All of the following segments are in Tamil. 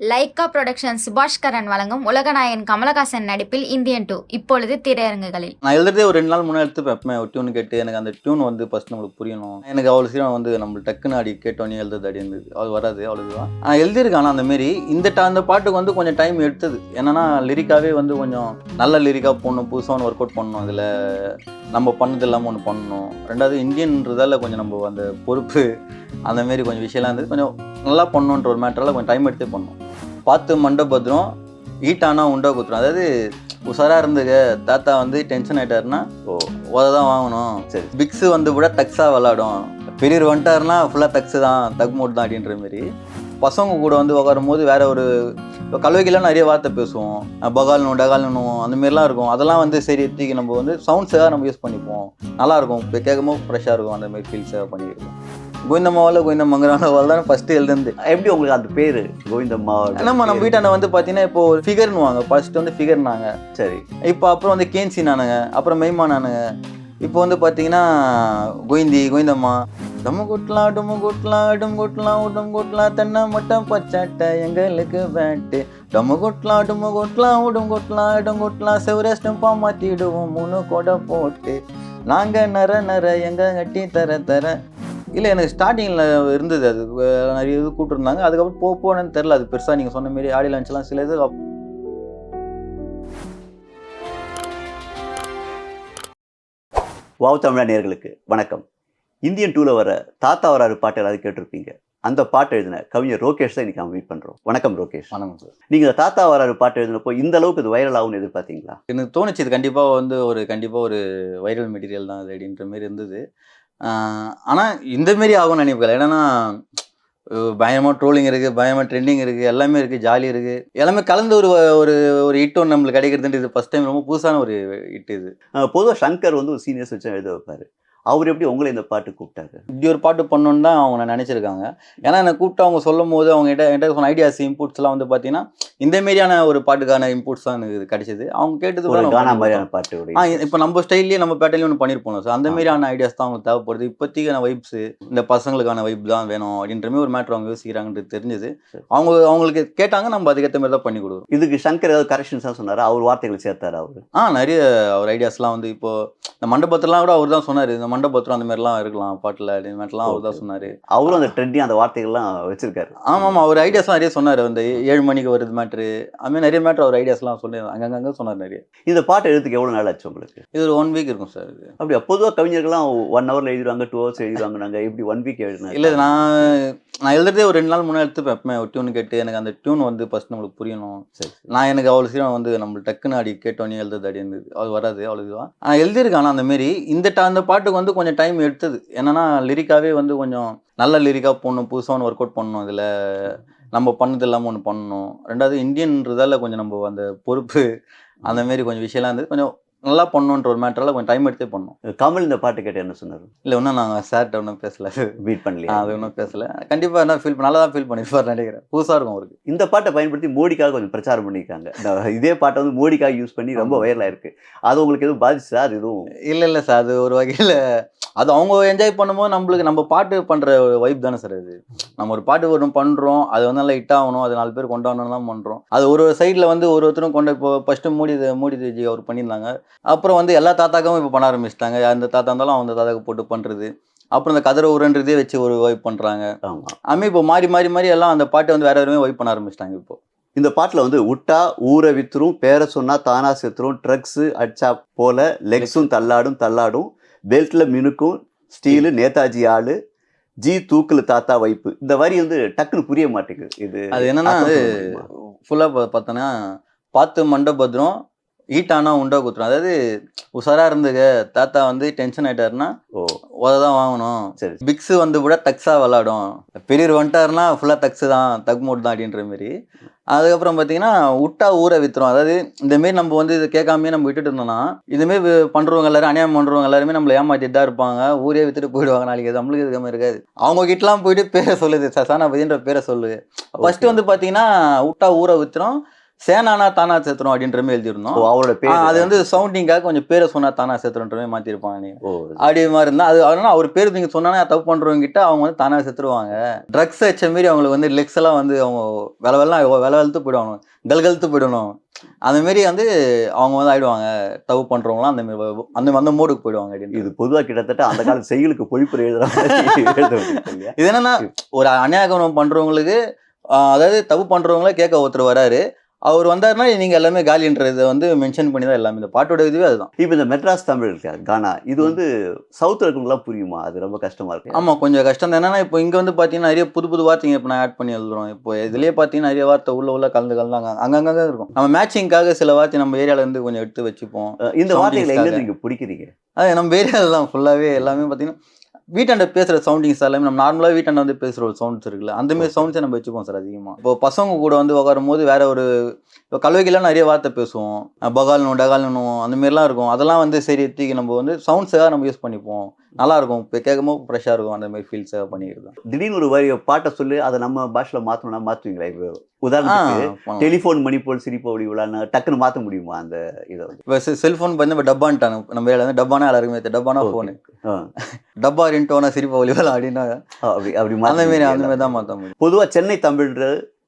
லைக்கா புரொடக்ஷன் சுபாஷ்கரன் வழங்கும் உலகநாயகன் கமலஹாசன் நடிப்பில் இந்தியன் 2 இப்பொழுது திரையரங்குகளில். நான் எழுதுறதே ஒரு 2 நாள் முன்னாடி எடுத்துப்பேன். எப்பவுமே ஒரு டியூன் கேட்டு எனக்கு அந்த டியூன் வந்து ஃபர்ஸ்ட் நம்மளுக்கு புரியணும். எனக்கு அவ்வளோ சீக்கிரம் வந்து நம்ம டக்குன்னு அடி கேட்டோன்னே எழுதுறது அடி இருந்தது. அது வராது அவ்வளோதான். ஆனால் எழுதியிருக்கேன். ஆனால் அந்தமாரி அந்த பாட்டுக்கு வந்து கொஞ்சம் டைம் எடுத்தது. என்னன்னா லிரிக்காவே வந்து கொஞ்சம் நல்ல லிரிக்காக போடணும், புதுசாக ஒன்று ஒர்க் அவுட் பண்ணணும். அதில் நம்ம பண்ணது இல்லாமல் ஒன்று பண்ணணும். ரெண்டாவது இந்தியன்றதால கொஞ்சம் நம்ம அந்த பொறுப்பு அந்தமாரி கொஞ்சம் விஷயம்லாம் இருந்தது. கொஞ்சம் நல்லா பண்ணணுன்ற ஒரு மேட்டரால் கொஞ்சம் டைம் எடுத்தே பண்ணணும். பார்த்து மண்டபத்திரம் ஈட்டானா உண்டா குத்துரும். அதாவது உஷாராக இருந்துக்க. தாத்தா வந்து டென்ஷன் ஆகிட்டாருன்னா தான் வாங்கணும். சரி, பிக்ஸு வந்து கூட தக்ஸாக விளாடும். பெரியவர் வந்துட்டாருன்னா ஃபுல்லாக தக்ஸு தான், தக் மோட் தான் அப்படின்ற மாரி. பசங்க கூட வந்து உட்காரும் போது வேற ஒரு இப்போ கல்விக்கெல்லாம் நிறைய வார்த்தை பேசுவோம். பகால்னும் டகால்னும் அந்தமாரிலாம் இருக்கும். அதெல்லாம் வந்து சரி தூக்கி நம்ம வந்து சவுண்ட்ஸாக நம்ம யூஸ் பண்ணிப்போம். நல்லாயிருக்கும். இப்போ கேட்கும்போது ஃப்ரெஷ்ஷாக இருக்கும். அந்தமாரி ஃபீல்ஸாக பண்ணியிருக்கோம். கோவிந்தம்மாவில் கோவிந்தமங்கரானவால் தான் ஃபஸ்ட்டு எழுதுந்து. எப்படி உங்களுக்கு அந்த பேர் கோவிந்தம்மா? நம்ம வீட்டாண்ட வந்து பார்த்தீங்கன்னா இப்போ ஒரு ஃபிகர்னுவாங்க. ஃபர்ஸ்ட் வந்து ஃபிகர்னாங்க. சரி, இப்போ அப்புறம் வந்து கேன்சி நானுங்க, அப்புறம் மெய்மானானுங்க. இப்போ வந்து பார்த்தீங்கன்னா கோவிந்தம்மா. டம்மு குட்டலாம் டும்மு குட்டலாம் டும் குட்டலாம் உடும் குட்டலாம் தென்னை மட்டும் பச்சாட்டை எங்களுக்கு பேட்டு. டம்மு குட்டலாம் டும்மு குட்டலாம் உடும் குட்டலாம் இடம் குட்டலாம் செவரஸ்டம்பா மாற்றிடுவோம் 3 கொடை போட்டு. நாங்கள் நர எங்க கட்டி தர இல்லை, எனக்கு ஸ்டார்டிங்கில் இருந்தது. அது நிறைய இது கூப்பிட்டுருந்தாங்க. அதுக்கப்புறம் போனேன்னு தெரில. அது பெருசாக நீங்கள் சொன்ன மாரி ஆடி லான்ச்லாம் சில இது. வாவ் தமிழா நேயர்களுக்கு வணக்கம். இந்தியன் 2ல வர தாத்தா வராரு பாட்டு எல்லாரும் கேட்டிருப்பீங்க. அந்த பாட்டு எழுதின கவிஞர் ரோகேஷ் தான் இன்னைக்கு நம்ம மீட் பண்ணுறோம். வணக்கம் ரோகேஷ். வணக்கம் சார். நீங்கள் தாத்தா வராரு பாட்டு எழுதினப்போ இந்த அளவுக்கு இது வைரல் ஆகும்னு எதிர்பார்த்தீங்களா? எனக்கு தோணுச்சு இது கண்டிப்பாக வந்து ஒரு வைரல் மெட்டீரியல் தான் அது அப்படின்ற மாரி இருந்தது. ஆனால் இந்தமாரி ஆகும்னு நினைப்பேன். என்னன்னா பயமாக ட்ரோலிங் இருக்குது, பயமாக ட்ரெண்டிங் இருக்குது, எல்லாமே இருக்குது, ஜாலி இருக்குது, எல்லாமே கலந்து ஒரு ஒரு ஒரு ஹிட் ஒன்று நம்மளுக்கு கிடைக்கிறதுன்ட்டு இது ஃபஸ்ட் டைம் ரொம்ப புதுசான ஒரு ஹிட் இது. பொதுவாக சங்கர் வந்து ஒரு சீனியர்ஸ் வச்சு எழுத வைப்பார். அவர் எப்படி உங்களை இந்த பாட்டு கூப்பிட்டாரு? இப்படி ஒரு பாட்டு பண்ணணுன்னு தான் அவங்க நினச்சிருக்காங்க. ஏன்னா என்னை கூப்பிட்டு அவங்க சொல்லும் போது அவங்க என்கிட்ட சொன்ன ஐடியாஸ் இன்புட்ஸ்லாம் வந்து பார்த்தீங்கன்னா இந்தமாரியான ஒரு பாட்டுக்கான இன்புட்ஸ் தான் எனக்கு கிடைச்சிது. அவங்க கேட்டது கானா மாதிரியான பாட்டு. இப்போ நம்ம ஸ்டைல்லேயே நம்ம பேட்டர்லேயே ஒன்று பண்ணியிருப்போம். ஸோ அந்தமாரியான ஐடியாஸ் தான் அவங்களுக்கு தேவைப்படுது. இப்போதைக்கான வைப்ஸு இந்த பசங்களுக்கான வைப் தான் வேணும் அப்படின்ற மாதிரி ஒரு மேட்ரு அவங்க யோசிக்கிறாங்கன்றது தெரிஞ்சது. அவங்களுக்கு கேட்டாங்க, நம்ம அதுக்கேற்ற மாதிரி தான் பண்ணி கொடுக்குறோம். இதுக்கு சங்கர் ஏதாவது கரெக்ஷன்ஸாக சொன்னார்? அவர் வார்த்தைகளை சேர்த்தார் அவர்? நிறைய அவர் ஐடியாஸ்லாம் வந்து இப்போது இந்த மண்டபத்திலாம் கூட அவர் தான் சொன்னார். இந்த மண்டபத்திரம் அந்த மாதிரிலாம் இருக்கலாம் பாட்டில் அப்படின்லாம் அவர் தான் சொன்னார். அவரும் அந்த ட்ரெண்டிங் அந்த வார்த்தைகள்லாம் வச்சிருக்காரு. ஆமாம், அவர் ஐடியாஸ்லாம் நிறைய சொன்னார். வந்து 7 மணிக்கு வருது மேட்ரு, அதுமாதிரி நிறைய மேட்ரு அவர் ஐடியாஸ்லாம் சொல்லி அங்கங்கே சொன்னார் நிறைய. இந்த பாட்டு எழுதுக்கு எவ்வளோ நாள் ஆச்சு உங்களுக்கு? இது ஒரு 1 வீக் இருக்கும் சார். இது அப்படியா? பொதுவாக கவிஞர்கள்லாம் 1 ஹவரில் எழுதிடுவாங்க, 2 ஹவர்ஸ் எழுதிடுவாங்க. நாங்கள் எப்படி 1 வீக் எழுதினா? இல்லை, நான் எழுதுறதே ஒரு 2 நாள் முன்னாடி எடுத்துப்பேன். எப்பவுமே ஒரு டியூன் கேட்டு எனக்கு அந்த டியூன் வந்து ஃபர்ஸ்ட் நம்மளுக்கு புரியணும். சரி, எனக்கு அவ்வளோ சீக்கிரம் வந்து நம்ம டக்குன்னு அடி கேட்டோன்னே எழுதுறது அடி இருந்தது. அது வராது அவ்வளோதான். ஆனால் எழுதியிருக்கேன். ஆனால் அந்தமாரி அந்த பாட்டுக்கு வந்து கொஞ்சம் டைம் எடுத்தது. என்னன்னா லிரிக்காவே வந்து கொஞ்சம் நல்ல லிரிக்காக போடணும், புதுசாக ஒன்று ஒர்க் அவுட் பண்ணணும். அதில் நம்ம பண்ணது இல்லாமல் ஒன்று பண்ணணும். ரெண்டாவது இந்தியன்றதால கொஞ்சம் நம்ம அந்த பொறுப்பு அந்தமாரி கொஞ்சம் விஷயம்லாம் இருந்தது. கொஞ்சம் நல்லா பண்ணணுன்ற ஒரு மேட்டரால் கொஞ்சம் டைம் எடுத்தே பண்ணணும். கமல் இந்த பாட்டு கேட்டு என்ன சொன்னார்? இல்லை, இன்னும் நாங்கள் சார்கிட்ட ஒன்றும் பேசலை, மீட் பண்ணலையா? அது ஒன்றும் பேசலை. கண்டிப்பாக என்ன நல்லா தான் ஃபீல் பண்ணியிருப்பார் நினைக்கிறேன். புதுசாக இருக்கும் அவருக்கு. இந்த பாட்டை பயன்படுத்தி மோடிக்காக கொஞ்சம் பிரச்சாரம் பண்ணியிருக்காங்க. இதே பாட்டை வந்து மோடிக்காக யூஸ் பண்ணி ரொம்ப வைரலாக இருக்குது. அது உங்களுக்கு எதுவும் பாதிச்சா? அது எதுவும் இல்லை சார், அது ஒரு வகையில் அது அவங்க என்ஜாய் பண்ணும்போது நம்ம பாட்டு பண்ணுற வைப் தானே சார் அது. நம்ம ஒரு பாட்டு ஒன்று பண்ணுறோம், அது வந்து நல்லா ஹிட் ஆகணும், அது 4 பேர் கொண்டாடணும் தான் பண்ணுறோம். அது ஒரு சைடில் வந்து ஒருத்தரும் இப்போ ஃபஸ்ட்டு மோடி ஜி அவர் பண்ணியிருந்தாங்க. அப்புறம் வந்து எல்லா தாத்தாக்கவும் இப்போ பண்ண ஆரம்பிச்சிட்டாங்க. அந்த தாத்தா இருந்தாலும் அந்த தாத்தாக்கு போட்டு பண்ணுறது. அப்புறம் இந்த கதிர உரன்றதே வச்சு ஒரு வைப் பண்ணுறாங்க. ஆமாம், இப்போ மாறி எல்லாம் அந்த பாட்டை வந்து வேற யாருமே வைப் பண்ண ஆரம்பிச்சிட்டாங்க. இப்போ இந்த பாட்டில் வந்து உட்டா ஊரை வித்துரும், பேரை சொன்னா தானா செத்துரும், ட்ரக்ஸு அடிச்சா போல லெக்ஸும் தள்ளாடும், பெல்ட்டில் மினுக்கும் ஸ்டீலு நேதாஜி ஆளு, ஜி தூக்குல தாத்தா வைப்பு. இந்த வரி வந்து டக்குன்னு புரிய மாட்டேங்குது. இது அது என்னன்னா ஃபுல்லாக பார்த்தோன்னா பார்த்து மண்டபத்திரம் ஈட்டானா உண்டா குத்துரும். அதாவது உஷாராக இருந்துக்க. தாத்தா வந்து டென்ஷன் ஆகிட்டாருன்னா தான் வாங்கணும். சரி, பிக்ஸு வந்து கூட தக்ஸாக விளாடும். பெரியவர் வந்துட்டாருன்னா ஃபுல்லாக தக்ஸு தான், தக் மோட் தான் அப்படின்ற மாரி. அதுக்கப்புறம் பார்த்தீங்கன்னா உட்டா ஊரை வித்துரும். அதாவது இந்தமாரி நம்ம வந்து இதை கேட்காமே நம்ம விட்டுட்டு இருந்தோம்னா இதுமாரி பண்ணுறவங்க எல்லாரும், அநியாயம் பண்ணுறவங்க எல்லாருமே நம்மளை ஏமாற்றிட்டு தான் இருப்பாங்க. ஊரே வித்துட்டு போயிடுவாங்க. நாளைக்கு அது நம்மளுக்கு எதுக்காம இருக்காது. அவங்க கிட்டலாம் போயிட்டு பேரை சொல்லுது, சசானாபதின்ற பேரை சொல்லுது. ஃபர்ஸ்ட் வந்து பார்த்தீங்கன்னா உட்டா ஊரை வித்துரும், சேனானா தானா சேர்த்துறோம் அப்படின்ற மாதிரி எழுதியிருந்தோம். அவரோட பேர் அது வந்து சவுண்டிங்காக கொஞ்சம் பேரை சொன்னா தானா சேர்த்துறோன்ற மாதிரி மாற்றிருப்பாங்க நீங்கள். ஓ அப்படி மாதிரி இருந்தால் அது அதனால அவர் பேர் நீங்கள் சொன்னா தப்பு பண்ணுறவங்க கிட்ட அவங்க வந்து தானாக செத்துருவாங்க. ட்ரக்ஸ் வச்ச மாரி அவங்களுக்கு வந்து லெக்ஸ் எல்லாம் வந்து அவங்க வெலை வெளுத்து போயிடுவாங்க, கல்கழுத்து போயிடணும். அந்த மாரி வந்து அவங்க வந்து ஆயிடுவாங்க. தப்பு பண்ணுறவங்களாம் அந்த மோடுக்கு போயிடுவாங்க அப்படின்னு. இது பொதுவாக கிட்டத்தட்ட அந்த கால செய்யுளுக்கு பொழிப்புரை எழுதுற மாதிரி எழுதுவாங்க இல்லையா? இது என்னன்னா ஒரு அநியாயம் பண்றவங்களுக்கு அதாவது தப்பு பண்றவங்கள கேட்க ஒருத்தர் வராரு. அவர் வந்தாருன்னா நீங்க எல்லாமே காலின்றதை வந்து மென்ஷன் பண்ணி தான் எல்லாமே. இந்த பாட்டோட இதுவே அதுதான். இப்போ இந்த மெட்ராஸ் தமிழ் இருக்கா கானா, இது வந்து சவுத்தில் இருக்கவங்களாம் புரியுமா? அது ரொம்ப கஷ்டமா இருக்கு. ஆமா, கொஞ்சம் கஷ்டம் தான். என்னன்னா இப்போ இங்க வந்து பாத்தீங்கன்னா நிறைய புது வார்த்தைங்க இப்போ நான் ஆட் பண்ணி எழுதுறோம். இப்போ இதுலயே பாத்தீங்கன்னா நிறைய வார்த்தை உள்ள கலந்து அங்கங்க இருக்கும். நம்ம மேட்சிங்காக சில வார்த்தை நம்ம ஏரியால இருந்து கொஞ்சம் எடுத்து வச்சுப்போம். இந்த வார்த்தைகளை எங்க நீங்க பிடிக்கிறீங்க? அது நம்ம ஏரியால தான் ஃபுல்லாவே எல்லாமே பாத்தீங்கன்னா வீட்டாண்ட பேசுகிற சவுண்டிங்ஸ் எல்லாமே நம்ம நார்மலாக வீட்டாண்ட வந்து பேசுகிற ஒரு சவுண்ட்ஸ் இருக்குல்ல, அந்தமாரி சவுண்ட்ஸை நம்ம வச்சுப்போம் சார் அதிகமாக. இப்போ பசங்க கூட வந்து உட்காரும் போது வேற ஒரு இப்போ கல்விக்கெல்லாம் நிறைய வார்த்தை பேசுவோம், பகால்னும் டகால்னும் அந்தமாரிலாம் இருக்கும். அதெல்லாம் வந்து சரி தூக்கி நம்ம வந்து சவுண்ட்ஸாக நம்ம யூஸ் பண்ணிப்போம். நல்லாயிருக்கும், இப்போ கேட்கும்போது ஃப்ரெஷ்ஷாக இருக்கும். அந்தமாரி ஃபீல்ஸாக பண்ணிக்கிறது. திடீர்னு ஒரு வரி பாட்டை சொல்லி அதை நம்ம பாஷையில் மாற்றணும்னா மாற்றுவீங்களா? இப்போ உதாரணத்துக்கு டெலிஃபோன் மணி போல் சிரிப்பு அப்படி விழான்னு டக்குன்னு மாற்ற முடியுமா அந்த இதை வந்து? இப்போ செல்ஃபோன் பண்ணி இப்போ டப்பான்ட்டாங்க. நம்ம வேலை வந்து டப்பானா எல்லாருக்குமே டப்பானா ஃபோனு, டப்பா ரின்டோனா சிரிப்பு ஒளி விழா அப்படின்னா அப்படி அந்தமாரி தான் மாற்ற முடியும். பொதுவாக சென்னை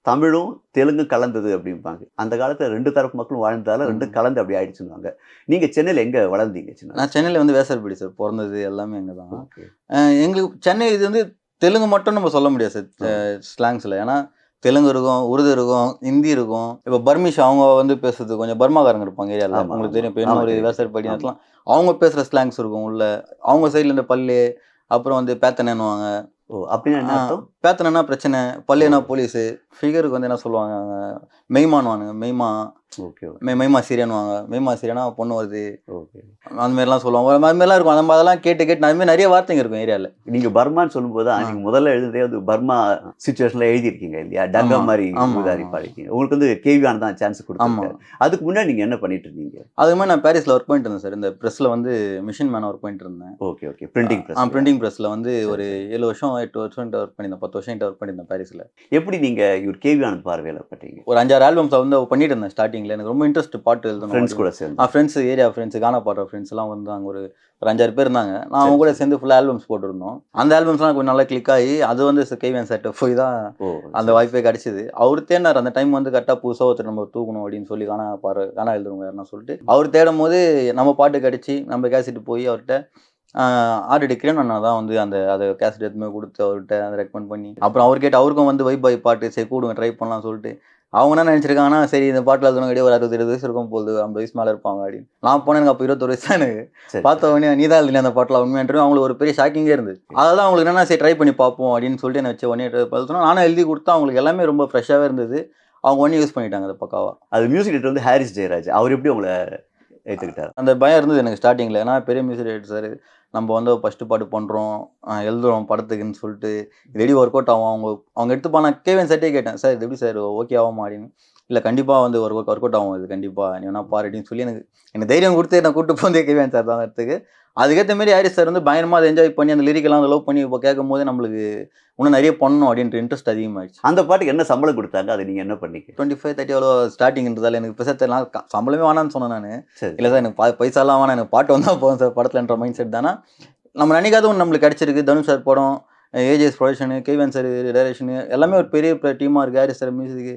தமிழும் தெலுங்கும் கலந்தது அப்படிம்பாங்க. அந்த காலத்தில் 2 தரப்பு மக்களும் வாழ்ந்ததால 2 கலந்து அப்படி ஆயிடுச்சுன்னு. நீங்கள் சென்னையில் எங்கே வளர்ந்தீங்க? நான் சென்னையில் வந்து வேசர்படி சார், பிறந்தது எல்லாமே எங்கே தான். எங்களுக்கு சென்னை இது வந்து தெலுங்கு மட்டும் நம்ம சொல்ல முடியாது சார் ஸ்லாங்ஸில். ஏன்னா தெலுங்கு இருக்கும், உருது இருக்கும், ஹிந்தி இருக்கும். இப்போ பர்மிஷ் அவங்க வந்து பேசுறது கொஞ்சம் பர்மாக்காரங்க இருப்பாங்க ஏரியாவில், உங்களுக்கு தெரியும். இப்போ இன்னொரு வேசர்படி நேரத்துலாம் அவங்க பேசுகிற ஸ்லாங்ஸ் இருக்கும் உள்ள. அவங்க சைடில் இந்த பல்லு, அப்புறம் வந்து பேத்தனைன்னுவாங்க. ஓ அப்படின்னா என்ன அர்த்தம்? பேத்தனைனா பிரச்சனை, பல்லுனா போலீஸு, ஃபிகருக்கு வந்து என்ன சொல்லுவாங்க மெய்மானுவானுங்க, மெய்மா. ஓகே மெய்மா சீரியன்வாங்க. மெய்மா சீரியனா பொண்ணு வருது, ஓகே அந்த மாதிரிலாம் சொல்லுவாங்க. அது மாதிரிலாம் இருக்கும். அந்த மாதிரிலாம் கேட்டு அதுமாதிரி நிறைய வார்த்தைங்க இருக்கும் ஏரியாவில். நீங்கள் பர்மான்னு சொல்லும்போது தான் நீங்கள் முதல்ல எழுதுறதே வந்து பர்மா சுச்சுவேஷனில் எழுதியிருக்கீங்க இல்லையா? டங்கா மாதிரி உதாரி பாடிருக்கீங்க. உங்களுக்கு வந்து கேவியான் தான் சான்ஸ் கொடுத்தாங்க. அதுக்கு முன்னாடி நீங்கள் என்ன பண்ணிட்டு இருந்தீங்க? அதுக்கு மாதிரி நான் பாரிஸில் ஒர்க் பண்ணிட்டு இருந்தேன் சார். இந்த ப்ரெஸ்ஸில் வந்து மிஷின் மேனாக ஒர்க் பண்ணிட்டு இருந்தேன். ஓகே பிரிண்டிங் ப்ரெஸ்ஸில் வந்து ஒரு 7 வருஷம் 8 வருஷம் ஒர்க் பண்ணியிருந்தேன். 10 வருஷம் ஒர்க் பண்ணியிருந்தேன் பாரிஸில். எப்படி நீங்கள் இவர் கேவியான் பார்வையில் பட்டீங்க? ஒரு 5-6 ஆல்பம்ஸ் வந்து பண்ணிட்டு இருந்தேன் ஸ்டார்டிங்கில். எனக்கு ரொம்ப இன்ட்ரெஸ்ட் பாட்டு எழுதணும். ஃப்ரெண்ட்ஸ் கூட சேர்ந்து ஃப்ரெண்ட்ஸ், ஏரியா ஃப்ரெண்ட்ஸ், கானா பாடுற ஃப்ரெண்ட்ஸ் எல்லாம் வந்தாங்க. ஒரு 5-6 பேர் இருந்தாங்க. நான் அவங்க கூட சேர்ந்து ஃபுல்லாக ஆல்பம்ஸ் போட்டுருந்தோம். அந்த ஆல்பம்ஸ்லாம் கொஞ்சம் நல்லா கிளிக் ஆகி அது வந்து கேவியான் சார்ட்ட போய் தான் அந்த வாய்ப்பே கிடச்சிது. அவர் தேடினார் அந்த டைம் வந்து கரெக்டாக புதுசாக ஒருத்தர் நம்ம தூக்கணும் அப்படின்னு சொல்லி கானா எழுதுறவங்க யாருன்னா சொல்லிட்டு அவர் தேடும் போது நம்ம பாட்டு கிடச்சி நம்ம கேசிட்டு போய் அவர்கிட்ட ஆல்ரெடி கிரண் அண்ணா தான் வந்து அதை கேசட் எதுவுமே கொடுத்து அவர்கிட்ட அதை ரெக்கமெண்ட் பண்ணி அப்புறம் அவர் கேட்டு அவருக்கும் வந்து வைபாய் பாட்டு சரி கூடுங்க ட்ரை பண்ணலாம் சொல்லிட்டு அவங்க என்ன நினச்சிருக்காங்கன்னா சரி இந்த பாட்டில் எழுதுனவங்க கிடையாது ஒரு 60-70 வயசு இருக்கும் போகுது, 50 வயசு மேலே இருப்பாங்க அப்படின்னு. நான் போனேன் எனக்கு அப்போ 21 வயசு தான். எனக்கு பார்த்த உடனே நீ தான் எழுதுனே அந்த பாட்டில் உண்மையான்றது அவங்களுக்கு ஒரு பெரிய ஷாக்கிங்கே இருந்தது. அதெல்லாம் அவங்களுக்கு என்னன்னா சரி ட்ரை பண்ணி பார்ப்போம் அப்படின்னு சொல்லிட்டு என்ன வச்சு 1 year பார்த்தோன்னா நானும் எழுதி கொடுத்தா அவங்களுக்கு எல்லாமே ரொம்ப ஃப்ரெஷ்ஷாகவே இருந்தது. அவங்க 1 year யூஸ் பண்ணிட்டாங்க அதை பக்காவாக. அது மியூசிக் டேரக்டர் வந்து ஹாரிஸ் ஜெயராஜ். அவர் எப்படி உங்களை ஏற்றுக்கிட்டார்? அந்த பயம் இருந்தது எனக்கு ஸ்டார்டிங்கில். ஏன்னா பெரிய மியூசிக் டேரக்டர் சார் நம்ம வந்து ஃபஸ்ட்டு பாட்டு பண்ணுறோம் எழுதுறோம் படத்துக்குன்னு சொல்லிட்டு ரெடி ஒர்க் அவுட் ஆகும். அவங்க எடுத்துப்பா. நான் கேவியன் சார்ட்டே கேட்டேன், சார் இது எப்படி சார் ஓகே ஆகுமா அப்படின்னு. இல்லை கண்டிப்பாக வந்து ஒர்க் அவுட் ஆகும் இது கண்டிப்பாக, நீ வேணா பாரு அப்படின்னு சொல்லி எனக்கு தைரியம் கொடுத்து நான் கூப்பிட்டு போந்தே கேவியன் சார் தான் இடத்துக்கு. அதுக்கேற்ற மாரி ஹாரிஸ் சார் வந்து பயங்கரமாக அதை என்ஜாய் பண்ணி அந்த லிரிக்கெல்லாம் அந்த லவ் பண்ணி இப்போ கேட்கும் போது நம்மளுக்கு இன்னும் நிறைய பண்ணணும் அப்படின்ற இன்ட்ரெஸ்ட் அதிகமாகிடுச்சு. அந்த பாட்டுக்கு என்ன சம்பளம் கொடுத்தாங்க? அதை நீங்கள் என்ன பண்ணீங்க? 25-30 எவ்வளோ ஸ்டார்டிங்ன்றதால எனக்கு பெருசாக தெரியலாம். சம்பளமே வேணான்னு சொன்னேன் நான். இல்லை சார் எனக்கு பைசாலாம் வேணாம், எனக்கு பாட்டு வந்தால் போதும் சார் படத்துலன்ற மைண்ட் செட் தானே. நம்ம நினைக்காத ஒன்று நம்மளுக்கு கிடச்சிருக்கு. தனுஷ் சார் படம், AGS production, KVN sir direction எல்லாமே ஒரு பெரிய டீமாக இருக்குது. ஹாரிஸ் சார் மியூசிக்கு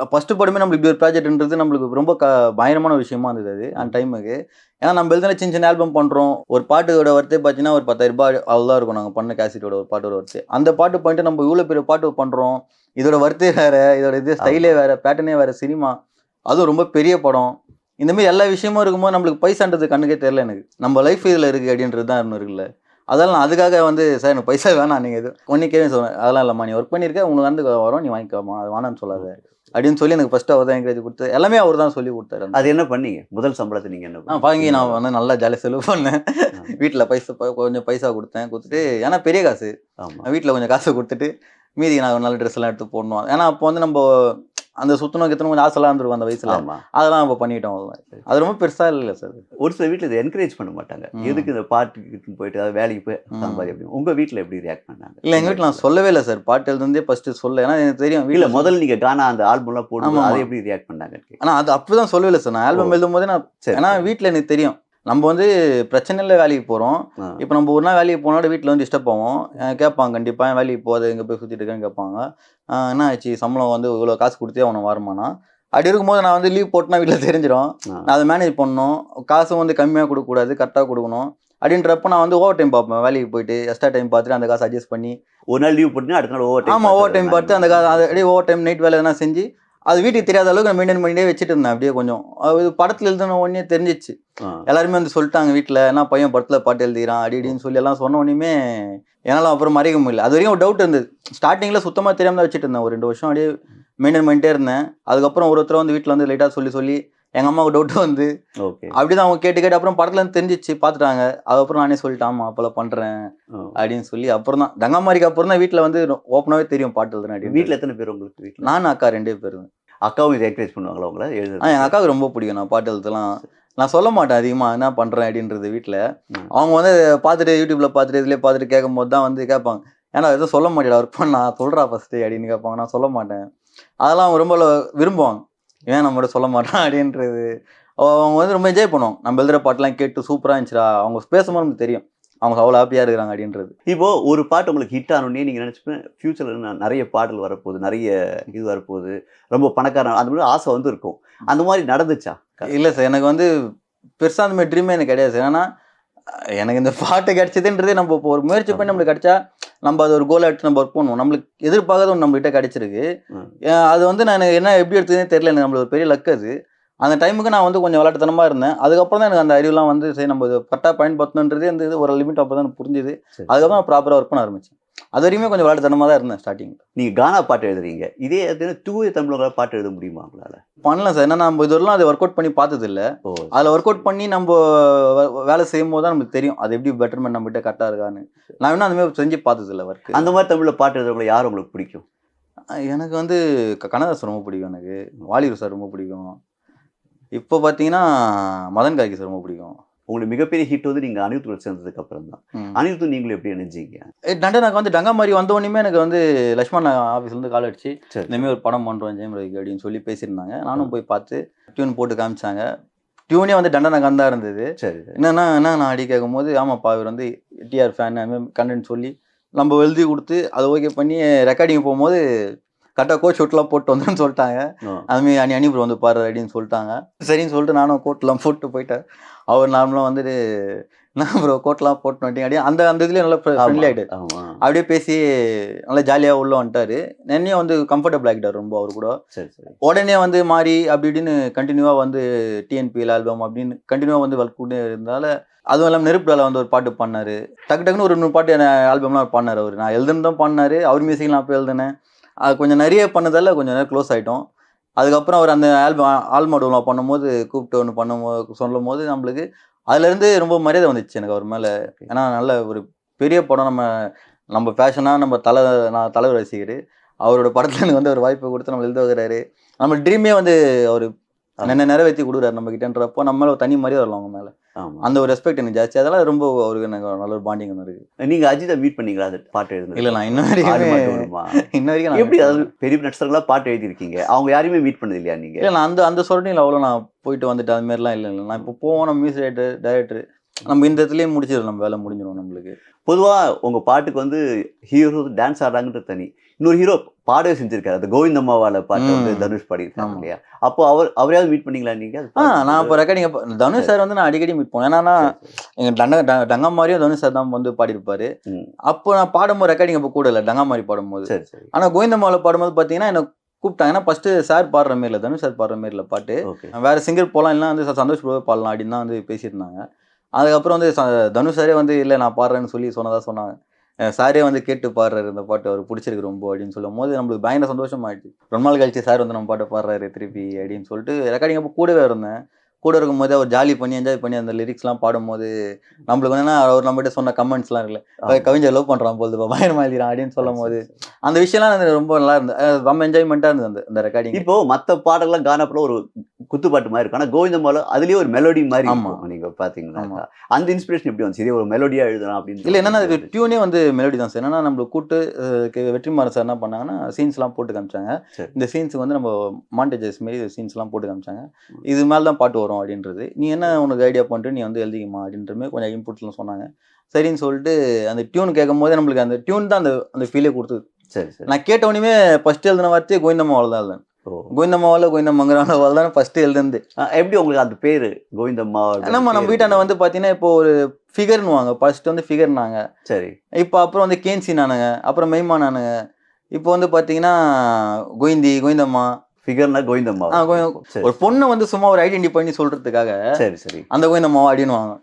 ஃபஸ்ட்டு படமே நம்மளுக்கு இப்படி ஒரு ப்ராஜெக்ட்ன்றது நம்மளுக்கு ரொம்ப பயங்கரமான ஒரு விஷயமா இருந்தது அது அந்த டைமுக்கு. ஏன்னா நம்ம எழுதின சின்ன ஆல்பம் பண்ணுறோம். ஒரு பாட்டோட ஒர்த்தே பார்த்தீங்கன்னா ஒரு 10,000 ரூபாய் அவ்வளோதான் இருக்கும். நாங்கள் பண்ண கேசட்டோட ஒரு பாட்டோட ஒர்த்து. அந்த பாட்டு பண்ணிட்டு நம்ம இவ்வளோ பெரிய பாட்டு பண்ணுறோம். இதோட ஒர்த்தே வேறு, இதோட இது ஸ்டைலே வேறு, பேட்டர்னே வேறு, சினிமா அதுவும் ரொம்ப பெரிய படம். இந்தமாரி எல்லா விஷயமும் இருக்கும்போது நம்மளுக்கு பைசான்றது கண்ணுக்கே தெரில எனக்கு. நம்ம லைஃப் இதில் இருக்குது அப்படின்றது தான் இன்னும் இருக்குல்ல. அதெல்லாம் நான் அதுக்காக வந்து சார் எனக்கு பைசா வேணாம், நீங்கள் இது ஒன்றுக்கே சொல்லுவேன். அதெல்லாம் இல்லைம்மா, நீ ஒர்க் பண்ணியிருக்க உங்களுக்கு வந்து வரும், நீ வாங்கிக்காமா, அது வேணான்னு சொல்லாத அப்படின்னு சொல்லி எனக்கு ஃபஸ்ட்டு அவர் தான் என்கரேஜ் கொடுத்து எல்லாமே அவர் தான் சொல்லி கொடுத்தாரு. அது என்ன பண்ணீங்க? முதல் சம்பளத்தை நீங்கள் என்ன வாங்கி நான் வந்து நல்லா ஜாலியாக செலவு பண்ணேன். வீட்டில் கொஞ்சம் பைசா கொடுத்துட்டு, ஏன்னா பெரிய காசு வீட்டில் கொஞ்சம் காசு கொடுத்துட்டு மீதி நான் நல்ல ட்ரெஸ் எல்லாம் எடுத்து போடணும். ஏன்னா அப்போ வந்து நம்ம அந்த சுத்தணும் கித்தணும் கொஞ்சம் ஆசைலாம் இருந்திருக்கும் அந்த வயசுல. ஆமா. அதெல்லாம் இப்போ பண்ணிட்டோம். அவ்வளவுதான். அது ரொம்ப பெருசா இல்லை சார். ஒரு சில வீட்டில் இதை என்கரேஜ் பண்ண மாட்டாங்க. எதுக்கு இந்த பாட்டுக்கு போயிட்டு அதாவது வேலைக்கு போய் சம்பாதி அப்படின்னு. உங்க வீட்டில் எப்படி ரியாக்ட் பண்ணாங்க? இல்லை, எங்கள் வீட்டில் நான் சொல்லவே இல்லை சார். பாட்டு எழுதுனதே ஃபர்ஸ்ட் சொல்ல. ஏன்னா எனக்கு தெரியும் இல்ல வீட்டில் முதல்ல நீங்க கானா அந்த ஆல்பம்லாம் போடும்போது ஆமா. அதை எப்படி ரியாக்ட் பண்ணாங்க? ஆனால் அது அப்படிதான் சொல்லவே இல்லை சார். நான் ஆல்பம் எழுதும் போதே நான் சரி. ஏன்னா வீட்டில் எனக்கு தெரியும் நம்ம வந்து பிரச்சனை இல்லை வேலைக்கு போகிறோம். ஆ. இப்போ நம்ம ஒரு நாள் வேலைக்கு போனோட வீட்டில் வந்து டிஸ்டர்ப் ஆகும். கேட்பாங்க கண்டிப்பாக வேலைக்கு போகாத எங்கே போய் சுற்றிட்டு இருக்கேன்னு கேட்பாங்க. என்ன ஆச்சு சம்பளம் வந்து இவ்வளோ காசு கொடுத்தே அவனை வருமானா அப்படி இருக்கும்போது நான் வந்து லீவ் போட்டுனா வீட்டில் தெரிஞ்சிடும். நான் அதை மேனேஜ் பண்ணணும். காசும் வந்து கம்மியாக கொடுக்கக்கூடாது, கரெக்டாக கொடுக்கணும். அப்படின்றப்ப நான் வந்து ஓவர் டைம் பார்ப்பேன். வேலைக்கு போயிட்டு எக்ஸ்ட்ரா டைம் பார்த்துட்டு அந்த காசு அட்ஜஸ்ட் பண்ணி ஒரு நாள் லீவ் போட்டுனா அடுத்த நாள் ஓவர் டைம். ஆமாம், ஓவர் டைம் பார்த்து அந்த காசு அப்படியே ஓவர் டைம் நைட் வேலை எதனா செஞ்சு அது வீட்டுக்கு தெரியாத அளவுக்கு நான் மெயின்டைன் பண்ணிட்டே வச்சுட்டு இருந்தேன். அப்படியே கொஞ்சம் இது படத்தில் எழுதின உடனே தெரிஞ்சிச்சு. எல்லாருமே வந்து சொல்லிட்டாங்க வீட்டில் என்ன பையன் படத்தில் பாட்டு எழுதிக்கிறான் அப்படி இப்படின்னு சொல்லி எல்லாம் சொன்ன உடனே என்னால் அப்புறம் மறைக்க முடியல. அது வரைக்கும் ஒரு டவுட் இருந்தது. ஸ்டார்டிங்கில் சுத்தமாக தெரியாமல் தான் வச்சுட்டு இருந்தேன். ஒரு 2 வருஷம் அப்படியே மெயின்டைன் பண்ணிட்டே இருந்தேன். அதுக்கப்புறம் ஒருத்தர் வந்து வீட்டில் வந்து லைட்டாக சொல்லி எங்கள் அம்மாவுக்கு டவுட் வந்து ஓகே அப்படிதான் அவங்க கேட்டு அப்புறம் படத்துல இருந்து தெரிஞ்சிச்சு, பார்த்துட்டாங்க. அதுக்கப்புறம் நானே சொல்லிட்டேன் ஆமா அப்போல்லாம் பண்ணுறேன் அப்படின்னு சொல்லி அப்புறம் தான் தங்கமாரிக்கு அப்புறம் தான் வீட்டில் வந்து ஓப்பனாகவே தெரியும் பாட்டு எழுதுனேன். வீட்டில் எத்தனை பேர் உங்களுக்கு வீட்டில்? நான் அக்கா 2 பேர். அக்காவும் இதை என்கரேஜ் பண்ணுவாங்களா உங்களை எழுதுறது? எங்கள் அக்காவுக்கு ரொம்ப பிடிக்கும் நான் பாட்டு எழுதலாம். நான் சொல்ல மாட்டேன் அதிகமாக என்ன பண்ணுறேன் அப்படின்றது வீட்டில். அவங்க வந்து பார்த்துட்டு யூடியூப்பில் பார்த்துட்டு இதுலேயே பார்த்துட்டு கேட்கும் போது தான் வந்து கேட்பாங்க, ஏன்னா எதுவும் சொல்ல மாட்டேடா ஒர்க் பண்ண நான் சொல்கிறா ஃபஸ்ட்டு அப்படின்னு கேட்பாங்க. நான் சொல்ல மாட்டேன். அதெல்லாம் அவங்க ரொம்ப விரும்புவாங்க. ஏன் நம்மகிட்ட சொல்ல மாட்டான் அப்படின்றது. அவங்க வந்து ரொம்ப என்ஜாய் பண்ணுவாங்க. நம்ம எழுதுகிற பாட்டெலாம் கேட்டு சூப்பராக இருந்துச்சுடா. அவங்க பேசும்போது நமக்கு தெரியும் அவங்க அவ்வளோ ஹாப்பியாக இருக்கிறாங்க அப்படின்றது. இப்போ ஒரு பாட்டு உங்களுக்கு ஹிட் ஆனோடனே நீங்கள் நினச்சிப்பேன் ஃப்யூச்சரில் நிறைய பாடல் வரப்போகுது, நிறைய இது வரப்போகுது, ரொம்ப பணக்காரன் அந்த மாதிரி ஆசை வந்து இருக்கும். அந்த மாதிரி நடந்துச்சா? இல்லை சார், எனக்கு வந்து பெருசாக அந்த மாதிரி ட்ரீமே எனக்கு கிடையாது சார். ஏன்னா எனக்கு இந்த பாட்டு கிடைச்சதுன்றதே நம்ம இப்போ ஒரு முயற்சி பண்ணி நம்மளுக்கு கிடைச்சா நம்ம அது ஒரு கோல் எடுத்து நம்ம ஒர்க் பண்ணுவோம். நம்மளுக்கு எதிர்பார்க்காத ஒன்று நம்மகிட்ட கிடைச்சிருக்கு. அது வந்து நான் என்ன எப்படி எடுத்ததுன்னே தெரியல. எனக்கு நம்மளுக்கு ஒரு பெரிய லக் அது. அந்த டைமுக்கு நான் வந்து கொஞ்சம் விளையாட்டுத்தனமாக இருந்தேன். அதுக்கப்புறம் தான் எனக்கு அந்த அறிவுலாம் வந்து சரி நம்ம கரெக்டாக பயன்படுத்தணுன்றதே அந்த இது ஒரு லிமிட் அப்போ தான் எனக்கு புரிஞ்சுது. அதுக்கப்புறம் நான் ப்ராப்பராக ஒர்க் பண்ண ஆரம்பித்தேன். அது வரையுமே கொஞ்சம் விளையாட்டுத்தனமாக தான் இருந்தேன் ஸ்டார்டிங். நீங்கள் கானா பாட்டு எழுதுறீங்க, இதே தூய தமிழர்களால் பாட்டு எழுத முடியுமா உங்களால்? பண்ணலாம் சார். ஏன்னா நம்ம இதுவரெல்லாம் அதை ஒர்க் அவுட் பண்ணி பார்த்தது இல்லை. அதில் ஒர்க் அவுட் பண்ணி நம்ம வேலை செய்யும் போது தான் நமக்கு தெரியும் அது எப்படி பெட்டர்மெண்ட் நம்மகிட்ட கரெக்டாக இருக்கான்னு. நான் வேணா அந்த மாதிரி செஞ்சு பார்த்தது இல்லை ஒர்க். அந்த மாதிரி தமிழில் பாட்டு எழுதுறவங்களை யார் உங்களுக்கு பிடிக்கும்? எனக்கு வந்து கண்ணதாசன் ரொம்ப பிடிக்கும். எனக்கு வாலிபர் சார் ரொம்ப பிடிக்கும். இப்போ பார்த்தீங்கன்னா மதன் கார்கி சார் ரொம்ப பிடிக்கும். உங்களுக்கு மிகப்பெரிய ஹிட் வந்து நீங்கள் அனிருத்தோட சேர்ந்ததுக்கு அப்புறம் தான். அனிருத்தும் நீங்களும் எப்படி நினைச்சீங்க? எனக்கு வந்து டங்காமாரி வந்தோடனே எனக்கு வந்து லக்ஷ்மண் ஆஃபீஸ்லேருந்து கால் அடிச்சு இந்தமாரி ஒரு படம் பண்ணுறோம் ஜெயம் ரவிக்கு அப்படின்னு சொல்லி பேசியிருந்தாங்க. நானும் போய் பார்த்து டியூன் போட்டு காமிச்சாங்க. டியூனே வந்து டண்டனகான் தான் இருந்தது. சரி, என்னன்னா நான் அடி கேட்கும் போது ஆமாப்பா இவர் வந்து டிஆர் ஃபேன் கண்டென்ட் சொல்லி நம்ம எழுதி கொடுத்து அதை ஓகே பண்ணி ரெக்கார்டிங் போகும்போது கரெக்டாக கோட் ஷூட்லாம் போட்டு வந்துன்னு சொல்லிட்டாங்க. அதுமாரி அனிபுரம் வந்து பாரு அப்படின்னு சொல்லிட்டாங்க. சரின்னு சொல்லிட்டு நானும் கோட்லாம் போட்டு போயிட்டேன். அவர் நார்மலாக வந்துட்டு நான் ப்ரோ கோட்லாம் போட்டு வந்துட்டீங்க அப்படியே அந்த இதுலேயே நல்லா ஃப்ரெண்ட்லி ஆகிட்டு அப்படியே பேசி நல்லா ஜாலியாக உள்ள வந்துட்டார். என்னையும் வந்து கம்ஃபர்டபுள் ஆகிட்டார் ரொம்ப அவர் கூட. உடனே வந்து மாறி அப்படி இப்படின்னு கண்டினியூவாக வந்து டிஎன்பிஎல் ஆல்பம் அப்படின்னு கண்டினியூவாக வந்து ஒர்க் கூட இருந்தால அதுவும் இல்லாமல் நெருப்புடால வந்து ஒரு பாட்டு பண்ணார். டக்குன்னு ஒரு 2 பாட்டு ஆல்பம்லாம் பாடினார் அவர். நான் எழுதுன்னு தான் பாடினார். அவர் மியூசிக்லாம் அப்போ எழுதுனேன். அது கொஞ்சம் நிறைய பண்ணதால கொஞ்சம் நேரம் க்ளோஸ் ஆகிட்டோம். அதுக்கப்புறம் அவர் அந்த ஆல்பம் பண்ணும்போது கூப்பிட்டு ஒன்று பண்ணும்போது சொல்லும் போது நம்மளுக்கு அதுலேருந்து ரொம்ப மரியாதை வந்துச்சு எனக்கு அவர் மேலே. ஏன்னா நல்ல ஒரு பெரிய படம் நம்ம பேஷனாக நான் தலைவர் ரசிகர். அவரோட படத்தில் எனக்கு வந்து ஒரு வாய்ப்பை கொடுத்து நம்ம எழுத வைக்கிறாரு. நம்ம ட்ரீமே வந்து அவர் நிறைவேற்றி கொடுக்குறாரு நம்ம கிட்டன்றப்போ நம்ம மேலே ஒரு தனி மரியாதை வரலாம் அவங்க மேலே. அந்த ஒரு ரெஸ்பெக்ட் எனக்கு ஜாஸ்தி. அதெல்லாம் ரொம்ப அவருக்கு எனக்கு நல்ல ஒரு பாண்டிங் ஒன்று இருக்கு. நீங்க அஜித்தை மீட் பண்ணீங்களா அது பாட்டு எழுதுறது? இல்லை, நான் இன்ன வரைக்கும் எப்படி அதாவது பெரிய நட்சத்திரங்களா பாட்டு எழுதிருக்கீங்க, அவங்க யாரையுமே மீட் பண்ணது இல்லையா நீங்க? இல்லை, நான் அந்த சொல்றீங்களா அவ்வளோ நான் போயிட்டு வந்துட்டு அது மாதிரிலாம் இல்லை. நான் இப்போ போவோம், நம்ம மியூசிக் டைரக்டர் நம்ம இந்த இடத்துலயே முடிச்சிடும், நம்ம வேலை முடிஞ்சிடும் நம்மளுக்கு. பொதுவாக உங்கள் பாட்டுக்கு வந்து ஹீரோ டான்ஸ் ஆடுறாங்கன்றது தனி, இன்னொரு ஹீரோ பாடவே செஞ்சிருக்காரு. அது கோவிந்தம்மாவால பாட்டு வந்து தனுஷ் பாடியிருக்காங்க இல்லையா? அப்போ அவரையாவது மீட் பண்ணீங்களா நீங்க? நான் இப்போ ரெக்கார்டிங் தனுஷ் சார் வந்து நான் அடிக்கடி மீட் பண்ணுவேன். ஏன்னா எங்க டங்காமாரியும் தனுஷ் சார் தான் வந்து பாடியிருப்பாரு. அப்போ நான் பாடும்போது ரெக்கார்டிங் அப்போ கூட இல்லை டங்காமாரி பாடும்போது. ஆனால் கோவிந்தம்மாவில் பாடும்போது பார்த்தீங்கன்னா எனக்கு கூப்பிட்டாங்க. ஏன்னா ஃபர்ஸ்ட் சார் பாடுற மாரி இல்லை, தனுஷ் சார் பாடுற மாரி இல்லை பாட்டு. வேற சிங்கர் போகலாம், இல்லைன்னா வந்து சந்தோஷ் ப்ரோவே பாடலாம் அப்படின்னு தான் வந்து பேசியிருந்தாங்க. அதுக்கப்புறம் வந்து தனுஷ் சாரே வந்து இல்லை நான் பாடுறேன்னு சொல்லி சொன்னதாக சொன்னாங்க. சாரே வந்து கேட்டு பாடுறாரு இந்த பாட்டு, அவர் பிடிச்சிருக்கு ரொம்ப அப்படின்னு சொல்லும் போது நம்மளுக்கு பயங்கர சந்தோஷமாயிடுச்சு. ரொம்ப நாள் கழிச்சு சார் வந்து நம்ம பாட்டை பாடுறாரு திருப்பி அப்படின்னு சொல்லிட்டு ரெக்கார்டிங் அப்போ கூடவே இருந்தேன். கூட இருக்கும்போது அவர் ஜாலி பண்ணி என்ஜாய் பண்ணி அந்த லிரிக்ஸ்லாம் பாடும்போது நம்மளுக்கு என்னன்னா அவர் நம்மகிட்ட சொன்ன கமெண்ட்ஸ்லாம் இருக்குல்ல, கவிஞர் லவ் பண்ணுறான் போது பயங்கரமா எழுதிறான் அப்படின்னு சொல்லும் போது அந்த விஷயம்லாம் எனக்கு ரொம்ப நல்லா இருந்தது. ரொம்ப என்ஜாய்மெண்ட்டாக இருந்தது அந்த ரெக்கார்டிங். இப்போ மற்ற பாடல்கள்லாம் கானாப்புல ஒரு குத்துப்பாட்டு மாதிரி இருக்கும், ஆனால் கோவிந்தமால அதுலேயே ஒரு மெலோடி மாதிரி ஆமா. இருக்கும். நீங்கள் பார்த்தீங்கன்னா அந்த இன்ஸ்பிரேஷன் எப்படி வந்துச்சு? இதே ஒரு மெலோடியா எழுதலாம் அப்படின்னு இல்லை என்னன்னா அது டியூனே வந்து மெலோடி தான் சார். என்னன்னா நம்மளுக்கு கூட்டு வெற்றிமாறன் சார் என்ன பண்ணாங்கன்னா சீன்ஸ்லாம் போட்டு காமிச்சாங்க. இந்த சீன்ஸுக்கு வந்து நம்ம மாண்டேஜஸ் மாரி சீன்ஸ்லாம் போட்டு காமிச்சாங்க. இது மேலே தான் பாட்டு வரும் அப்படின்றது. நீ என்ன உனக்கு ஐடியா பண்ணிட்டு நீ வந்து எழுதிக்கமா அப்படின்ற மாதிரி கொஞ்சம் இன்புட்ஸ்லாம் சொன்னாங்க. சரின்னு சொல்லிட்டு அந்த டியூன் கேட்கும் போதே நம்மளுக்கு அந்த டியூன் தான் அந்த ஃபீலே கொடுத்தது. சரி சரி. நான் கேட்டவொடனே ஃபர்ஸ்ட் எழுதின வார்த்தையே கோவிந்தம்மாவால் தான் எழுதேன். கோவிந்தம்மாவால் கோவிந்தமங்கரானவால் தான் ஃபர்ஸ்ட் எழுதுந்து. எப்படி உங்களுக்கு அந்த பேரு கோவிந்தம்மா? நம்ம வீட்டாண்ட வந்து பார்த்தீங்கன்னா இப்போ ஒரு ஃபிகர்னுவாங்க. ஃபர்ஸ்ட் வந்து ஃபிகர்னாங்க. சரி. இப்போ அப்புறம் வந்து கேன்சினானுங்க, அப்புறம் மெய்மானானுங்க. இப்போ வந்து பார்த்தீங்கன்னா கோவிந்தம்மா ஃபிகர்னா கோவிந்தம்மா. ஒரு பொண்ணை வந்து சும்மா ஒரு ஐடென்டி பண்ணி சொல்றதுக்காக சரி சரி அந்த கோவிந்தம்மா அப்படின்னுவாங்க.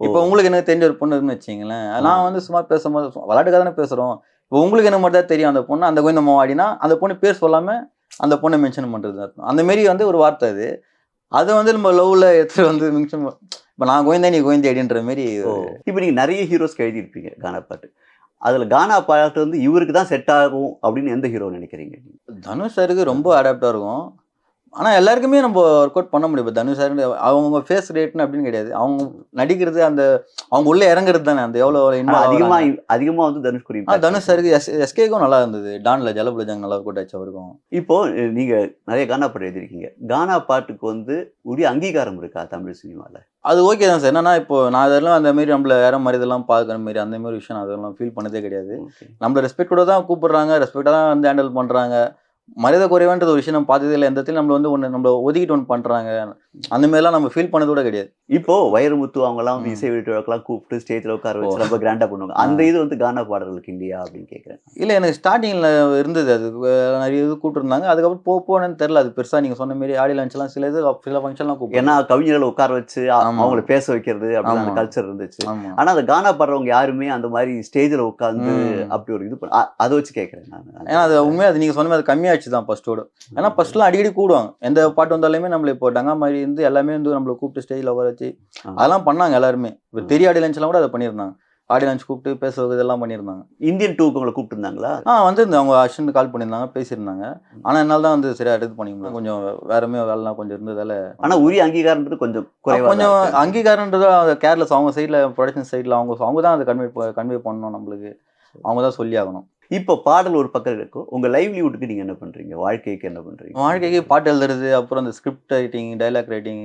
இப்போ உங்களுக்கு எனக்கு தெரிஞ்ச ஒரு பொண்ணு இருக்குன்னு வச்சிங்களேன், நான் வந்து சும்மா பேசும்போது விளையாட்டுக்காக தானே பேசுகிறோம். இப்போ உங்களுக்கு என்ன மட்டும் தான் தெரியும் அந்த பொண்ணு அந்த கோவிந்தம்மா அப்படின்னா அந்த பொண்ணு பேர் சொல்லாமல் அந்த பொண்ணை மென்ஷன் பண்ணுறது அர்த்தம். அந்த மாரி வந்து ஒரு வார்த்தை அது. அதை வந்து நம்ம லவ்வில் எடுத்துகிட்டு வந்து மென்ஷன் இப்போ நான் கோவிந்தா நீ கோவிந்தி அப்படின்ற மாரி. இப்போ நீங்கள் நிறைய ஹீரோஸ்க்கு எழுதியிருப்பீங்க கானா பாட்டு. அதில் கானா பாட்டு வந்து இவருக்கு தான் செட் ஆகும் அப்படின்னு எந்த ஹீரோ நினைக்கிறீங்க? தனுஷ் சாருக்கு ரொம்ப அடாப்டாக இருக்கும். ஆனால் எல்லாருக்குமே நம்ம ஒர்க் அவுட் பண்ண முடியும். இப்போ தனுஷ் சார் அவங்க ஃபேஸ் ரேட்னு அப்படின்னு கிடையாது. அவங்க நடிக்கிறது அந்த அவங்க உள்ளே இறங்குறது தானே அந்த எவ்வளோ அதிகமாக வந்து தனுஷ் குறிப்பு. தனுஷ் சாருக்கு எஸ்கேக்கும் நல்லா இருந்தது. டான்ல ஜலபுலஜாங் நல்லா கூட்டாச்சு அவருக்கும். இப்போ நீங்கள் நிறைய கானா பாட்டு எழுதியிருக்கீங்க. கானா பாட்டுக்கு வந்து உரிய அங்கீகாரம் இருக்கா தமிழ் சினிமாவில்? அது ஓகே தான் சார். என்னன்னா இப்போ நான் அதெல்லாம் அந்த மாதிரி நம்மள வேற மாதிரி இதெல்லாம் பார்க்குற மாதிரி அந்த மாதிரி விஷயம் நான் அதெல்லாம் ஃபீல் பண்ணதே கிடையாது. நம்மள ரெஸ்பெக்டோட தான் கூப்பிடுறாங்க, ரெஸ்பெக்டாக தான் வந்து ஹேண்டில் பண்ணுறாங்க. மரியாதை குறைவான்றது ஒரு விஷயம் நம்ம பார்த்ததே இல்லை. எந்த இடத்துல நம்மள வந்து ஒன்று நம்மள ஒதுக்கிட்டு ஒன்று பண்ணுறாங்க அந்த மாதிரிலாம் நம்ம ஃபீல் பண்ணதோட கிடையாது. இப்போ வைரமுத்து அவங்கலாம் வந்து இசை விழாக்கெல்லாம் கூப்பிட்டு ஸ்டேஜில் உட்கார வச்சு ரொம்ப கிராண்டாக பண்ணுவாங்க. அந்த இது வந்து கானா பாடல்களுக்கு இல்லையா அப்படின்னு கேட்குறேன். இல்லை எனக்கு ஸ்டார்டிங்கில் இருந்தது அது நிறைய இது கூப்பிட்டுருந்தாங்க. அதுக்கப்புறம் போனேன்னு தெரில. அது பெருசாக நீங்கள் சொன்ன மாதிரி ஆடி லான்ச்லாம் சில ஃபங்க்ஷன்லாம் கூப்பிட்டு ஏன்னா கவிஞர்களை உட்கார வச்சு அவங்கள பேச வைக்கிறது அப்படின்னு அந்த கல்ச்சர் இருந்துச்சு. ஆனால் அந்த கானா பாடுறவங்க யாருமே அந்த மாதிரி ஸ்டேஜில் உட்காந்து அப்படி ஒரு இது அதை வச்சு கேட்குறேன் நான். ஏன்னா அது உண்மையாக அது நீங்கள் சொன்ன மாதிரி அது கம்மியாச்சு தான் ஃபர்ஸ்ட்டோட. ஏன்னா ஃபர்ஸ்ட்லாம் அடிக்கடி கூடுவாங்க. எந்த பாட்டு வந்தாலுமே நம்மளை இப்போ டங்கா மாதிரி இருந்து எல்லாமே வந்து நம்மளை கூப்பிட்டு ஸ்டேஜில் உட்கார வச்சு அதெல்லாம் பண்ணாங்க எல்லாருமே. இப்போ பெரிய ஆடி லஞ்ச்லாம் கூட அதை பண்ணியிருந்தாங்க. ஆடி லஞ்ச் கூப்பிட்டு பேச இதெல்லாம் பண்ணியிருந்தாங்க. இந்தியன் டூக்கு உங்களை கூப்பிட்டுருந்தாங்களா? வந்து அவங்க அசிஸ்டன்ட் கால் பண்ணியிருந்தாங்க, பேசியிருந்தாங்க. ஆனால் என்னால் தான் வந்து சரியாக எடுத்து பண்ணிக்க முடியும். கொஞ்சம் வேறமே வேலைலாம் கொஞ்சம் இருந்ததால. ஆனால் உரிய அங்கீகாரன்றது கொஞ்சம் கொஞ்சம் அங்கீகாரன்றது கேர்லெஸ். அவங்க சைடில் ப்ரொடக்ஷன் சைடில் அவங்க தான் அதை கன்வே பண்ணணும் நம்மளுக்கு. அவங்க தான் சொல்லி ஆகணும். இப்போ பாடல் ஒரு பக்கம் இருக்கும். உங்கள் லைவ்லிவுட்டுக்கு நீங்கள் என்ன பண்ணுறீங்க? வாழ்க்கைக்கு என்ன பண்ணுறீங்க? வாழ்க்கைக்கு பாட்டு எழுதுறது, அப்புறம் அந்த ஸ்கிரிப்ட் ரைட்டிங், டைலாக் ரைட்டிங்.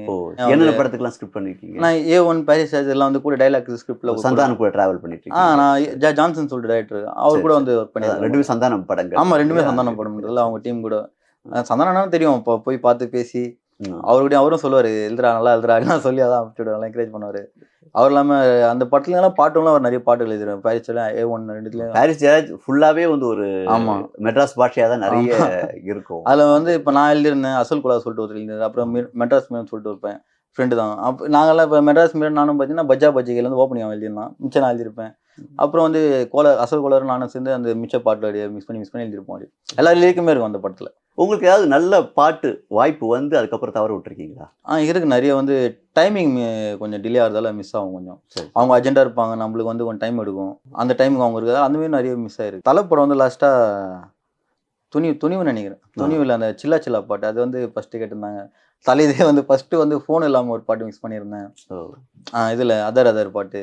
என்னென்ன படத்துக்குலாம் ஸ்கிரிப்ட் பண்ணியிருக்கீங்க? நான் A1 பாரிஸ் எல்லாம் வந்து கூட டைலாக் ஸ்கிரிப்டில் சந்தானம் கூட ட்ராவல் பண்ணிட்டு. நான் ஜான்சன் சொல்லிட்டு டைரக்டர் அவர் கூட வந்து ஒர்க் பண்ணி. ரெண்டுமே சந்தானம் படங்கள். ஆமாம், ரெண்டுமே சந்தானம் படம்ன்றதுல அவங்க டீம் கூட. சந்தானம் தெரியும். இப்போ போய் பார்த்து பேசி அவருடைய அவரும் சொல்லுவார் எழுதுறா நல்லா எழுதுறாங்கலாம் சொல்லி அதான் அனுப்பிச்சுடுவார், நல்லா என்கரேஜ் பண்ணுவார். அவர் இல்லாமல் அந்த படத்துலலாம் பாட்டுலாம் அவர் நிறைய பாட்டுகள் எழுதுறாரு. பாரிஸ்லாம் A1 ரெண்டுத்துலேயும். பாரிஸ் ஜெயராஜ் ஃபுல்லாகவே வந்து ஒரு மெட்ராஸ் பாஷையாக தான் நிறைய இருக்கும். அதில் வந்து இப்போ நான் எழுதியிருந்தேன், அசல் குலா சொல்லிட்டு ஒருத்தர் எழுதியிருந்தேன். அப்புறம் மெட்ராஸ் மீன் சொல்லிட்டு இருப்பேன் ஃப்ரெண்டு தான். அப்போ நாங்கள்லாம் இப்போ மெட்ராஸ் மீன் நானும் பார்த்தீங்கன்னா பஜ்ஜா பஜ்ஜிகள் ஓப்பனிங் எழுதியிருந்தான். மிச்சம் நான் எழுதியிருப்பேன். அப்புறம் வந்து அசல் கோலர் நானும் சேர்ந்து அந்த மிச்ச பாட்டில் மிக்ஸ் பண்ணி எழுதியிருப்போம். அப்படி எல்லா லிரிக்குமே இருக்கும் அந்த படத்தில். உங்களுக்கு ஏதாவது நல்ல பாட்டு வாய்ப்பு வந்து அதுக்கப்புறம் தவற விட்டுருக்கீங்களா? இருக்கு நிறைய. வந்து டைமிங் கொஞ்சம் டிலே ஆகிறதால மிஸ் ஆகும். கொஞ்சம் அவங்க அஜெண்டா இருப்பாங்க, நம்மளுக்கு வந்து கொஞ்சம் டைம் எடுக்கும். அந்த டைமுக்கு அவங்க இருக்கிறதா அந்த மாதிரி நிறைய மிஸ் ஆயிருக்கு. தலைப்படம் வந்து லாஸ்ட்டாக துணிவு நினைக்கிறேன். துணிவில் அந்த சில்லா சில்லா பாட்டு அது வந்து ஃபஸ்ட்டு கேட்டிருந்தாங்க. தலைதே வந்து ஃபஸ்ட்டு வந்து ஃபோன் இல்லாமல் ஒரு பாட்டு மிக்ஸ் பண்ணியிருந்தேன். இதில் அதர் பாட்டு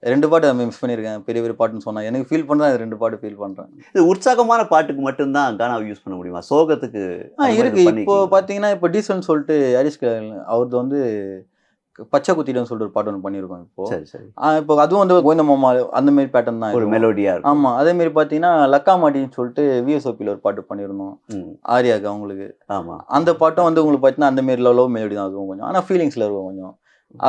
2 பாட்டு மிஸ் பண்ணியிருக்கேன். பெரிய பெரிய பாட்டுன்னு சொன்னா எனக்கு ஃபீல் பண்ணுறேன். 2 பாட்டு ஃபீல் பண்ணுறேன். இது உற்சாகமான பாட்டுக்கு மட்டும்தான் கானாவை யூஸ் பண்ண முடியுமா? சோகத்துக்கு இருக்கு. இப்போ பார்த்தீங்கன்னா இப்போ டீசல்னு சொல்லிட்டு ஹரிஷ் அவரது வந்து பச்சை குத்திடுன்னு சொல்லிட்டு ஒரு பாட்டு ஒன்று பண்ணியிருக்கோம். இப்போ சரி சரி. இப்போ அதுவும் வந்து கோவிந்தம்மா அந்த மாதிரி பேட்டர்ன் தான், ஒரு மெலோடியா இருக்கும். ஆமாம். அதே மாதிரி பார்த்தீங்கன்னா லக்கா மாட்டின்னு சொல்லிட்டு VSOPயில் ஒரு பாட்டு பண்ணியிருந்தோம் ஆரியாக்கு அவங்களுக்கு. ஆமாம், அந்த பாட்டும் வந்து உங்களுக்கு பார்த்தீங்கன்னா அந்த மாரி லவ் மெலோடி தான் அதுவும் கொஞ்சம். ஆனால் ஃபீலிங்ஸில் இருக்கும் கொஞ்சம்.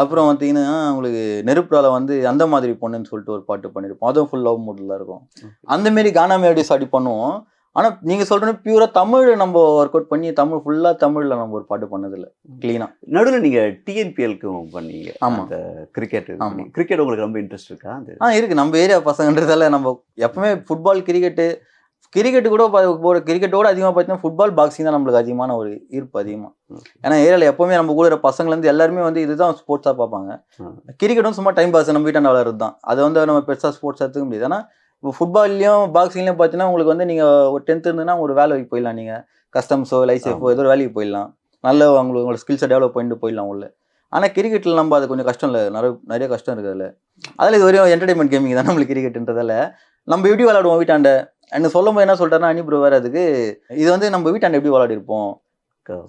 அப்புறம் பார்த்தீங்கன்னா உங்களுக்கு நெருப்புறால வந்து அந்த மாதிரி பொண்ணுன்னு சொல்லிட்டு ஒரு பாட்டு பண்ணியிருப்போம். அதுவும் ஃபுல் லவ் மூடில் இருக்கும். அந்த மாரி கானா மெலோடிஸ் அப்படி பண்ணுவோம். ஆனால் நீங்கள் சொல்கிறேன்னு பியூராக தமிழ் நம்ம ஒர்க் அவுட் பண்ணி ஃபுல்லாக தமிழில் நம்ம ஒரு பாட்டு பண்ணதில்லை க்ளீனாக. நடுவில் நீங்கள் TNPLக்கும் பண்ணீங்க. ஆமாம், கிரிக்கெட். ஆமாம், கிரிக்கெட் உங்களுக்கு ரொம்ப இன்ட்ரெஸ்ட் இருக்கா? இருக்குது. நம்ம ஏரியா பசங்கன்றதால நம்ம எப்பவுமே ஃபுட்பால் கிரிக்கெட்டு கிரிக்கெட்டு கூட ஒரு கிரிக்கெட்டோட அதிகமாக பார்த்தீங்கன்னா ஃபுட்பால் பாக்ஸிங் தான் நம்மளுக்கு அதிகமான ஒரு ஈர்ப்பு அதிகமாக. ஏன்னா ஏரியாவில் எப்போவுமே நம்ம கூட பசங்கள்லேருந்து எல்லாருமே வந்து இதுதான் ஸ்போர்ட்ஸாக பார்ப்பாங்க. கிரிக்கெட்டும் சும்மா டைம் பாஸ் நம்ம வீட்டாண்ட விளையாடுறது தான். அதை வந்து நம்ம பெருசாக ஸ்போர்ட்ஸ் எடுத்துக்க முடியாது. ஆனால் இப்போ ஃபுட்பால்லையும் பாக்ஸிங்லையும் பார்த்தீங்கன்னா உங்களுக்கு வந்து நீங்கள் ஒரு 10th இருந்துன்னா ஒரு வேலைக்கு போயிடலாம். நீங்கள் கஸ்டம்ஸோ லைசெஃபோ ஏதோ ஒரு வேலைக்கு போயிடலாம். நல்ல உங்களோட ஸ்கில்ஸை டெவலப் பண்ணிட்டு போயிடலாம் உள்ள. ஆனால் கிரிக்கெட்டில் நம்ம அது கொஞ்சம் கஷ்டம் இல்லை, நிறைய கஷ்டம் இருக்குது அதில் இது வரையும் என்டர்டைன்மெண்ட் கேமிங் தான் நம்மளுக்கு கிரிக்கெட்டுன்றதால நம்ம எப்படி விளையாடுவோம் வீட்டாண்ட. என்ன சொல்லும் போது என்ன சொல்லிட்டாருன்னா அனி ப்ரோ வேறு அதுக்கு இது வந்து நம்ம வீட்டாண்ட எப்படி விளையாடிருப்போம்,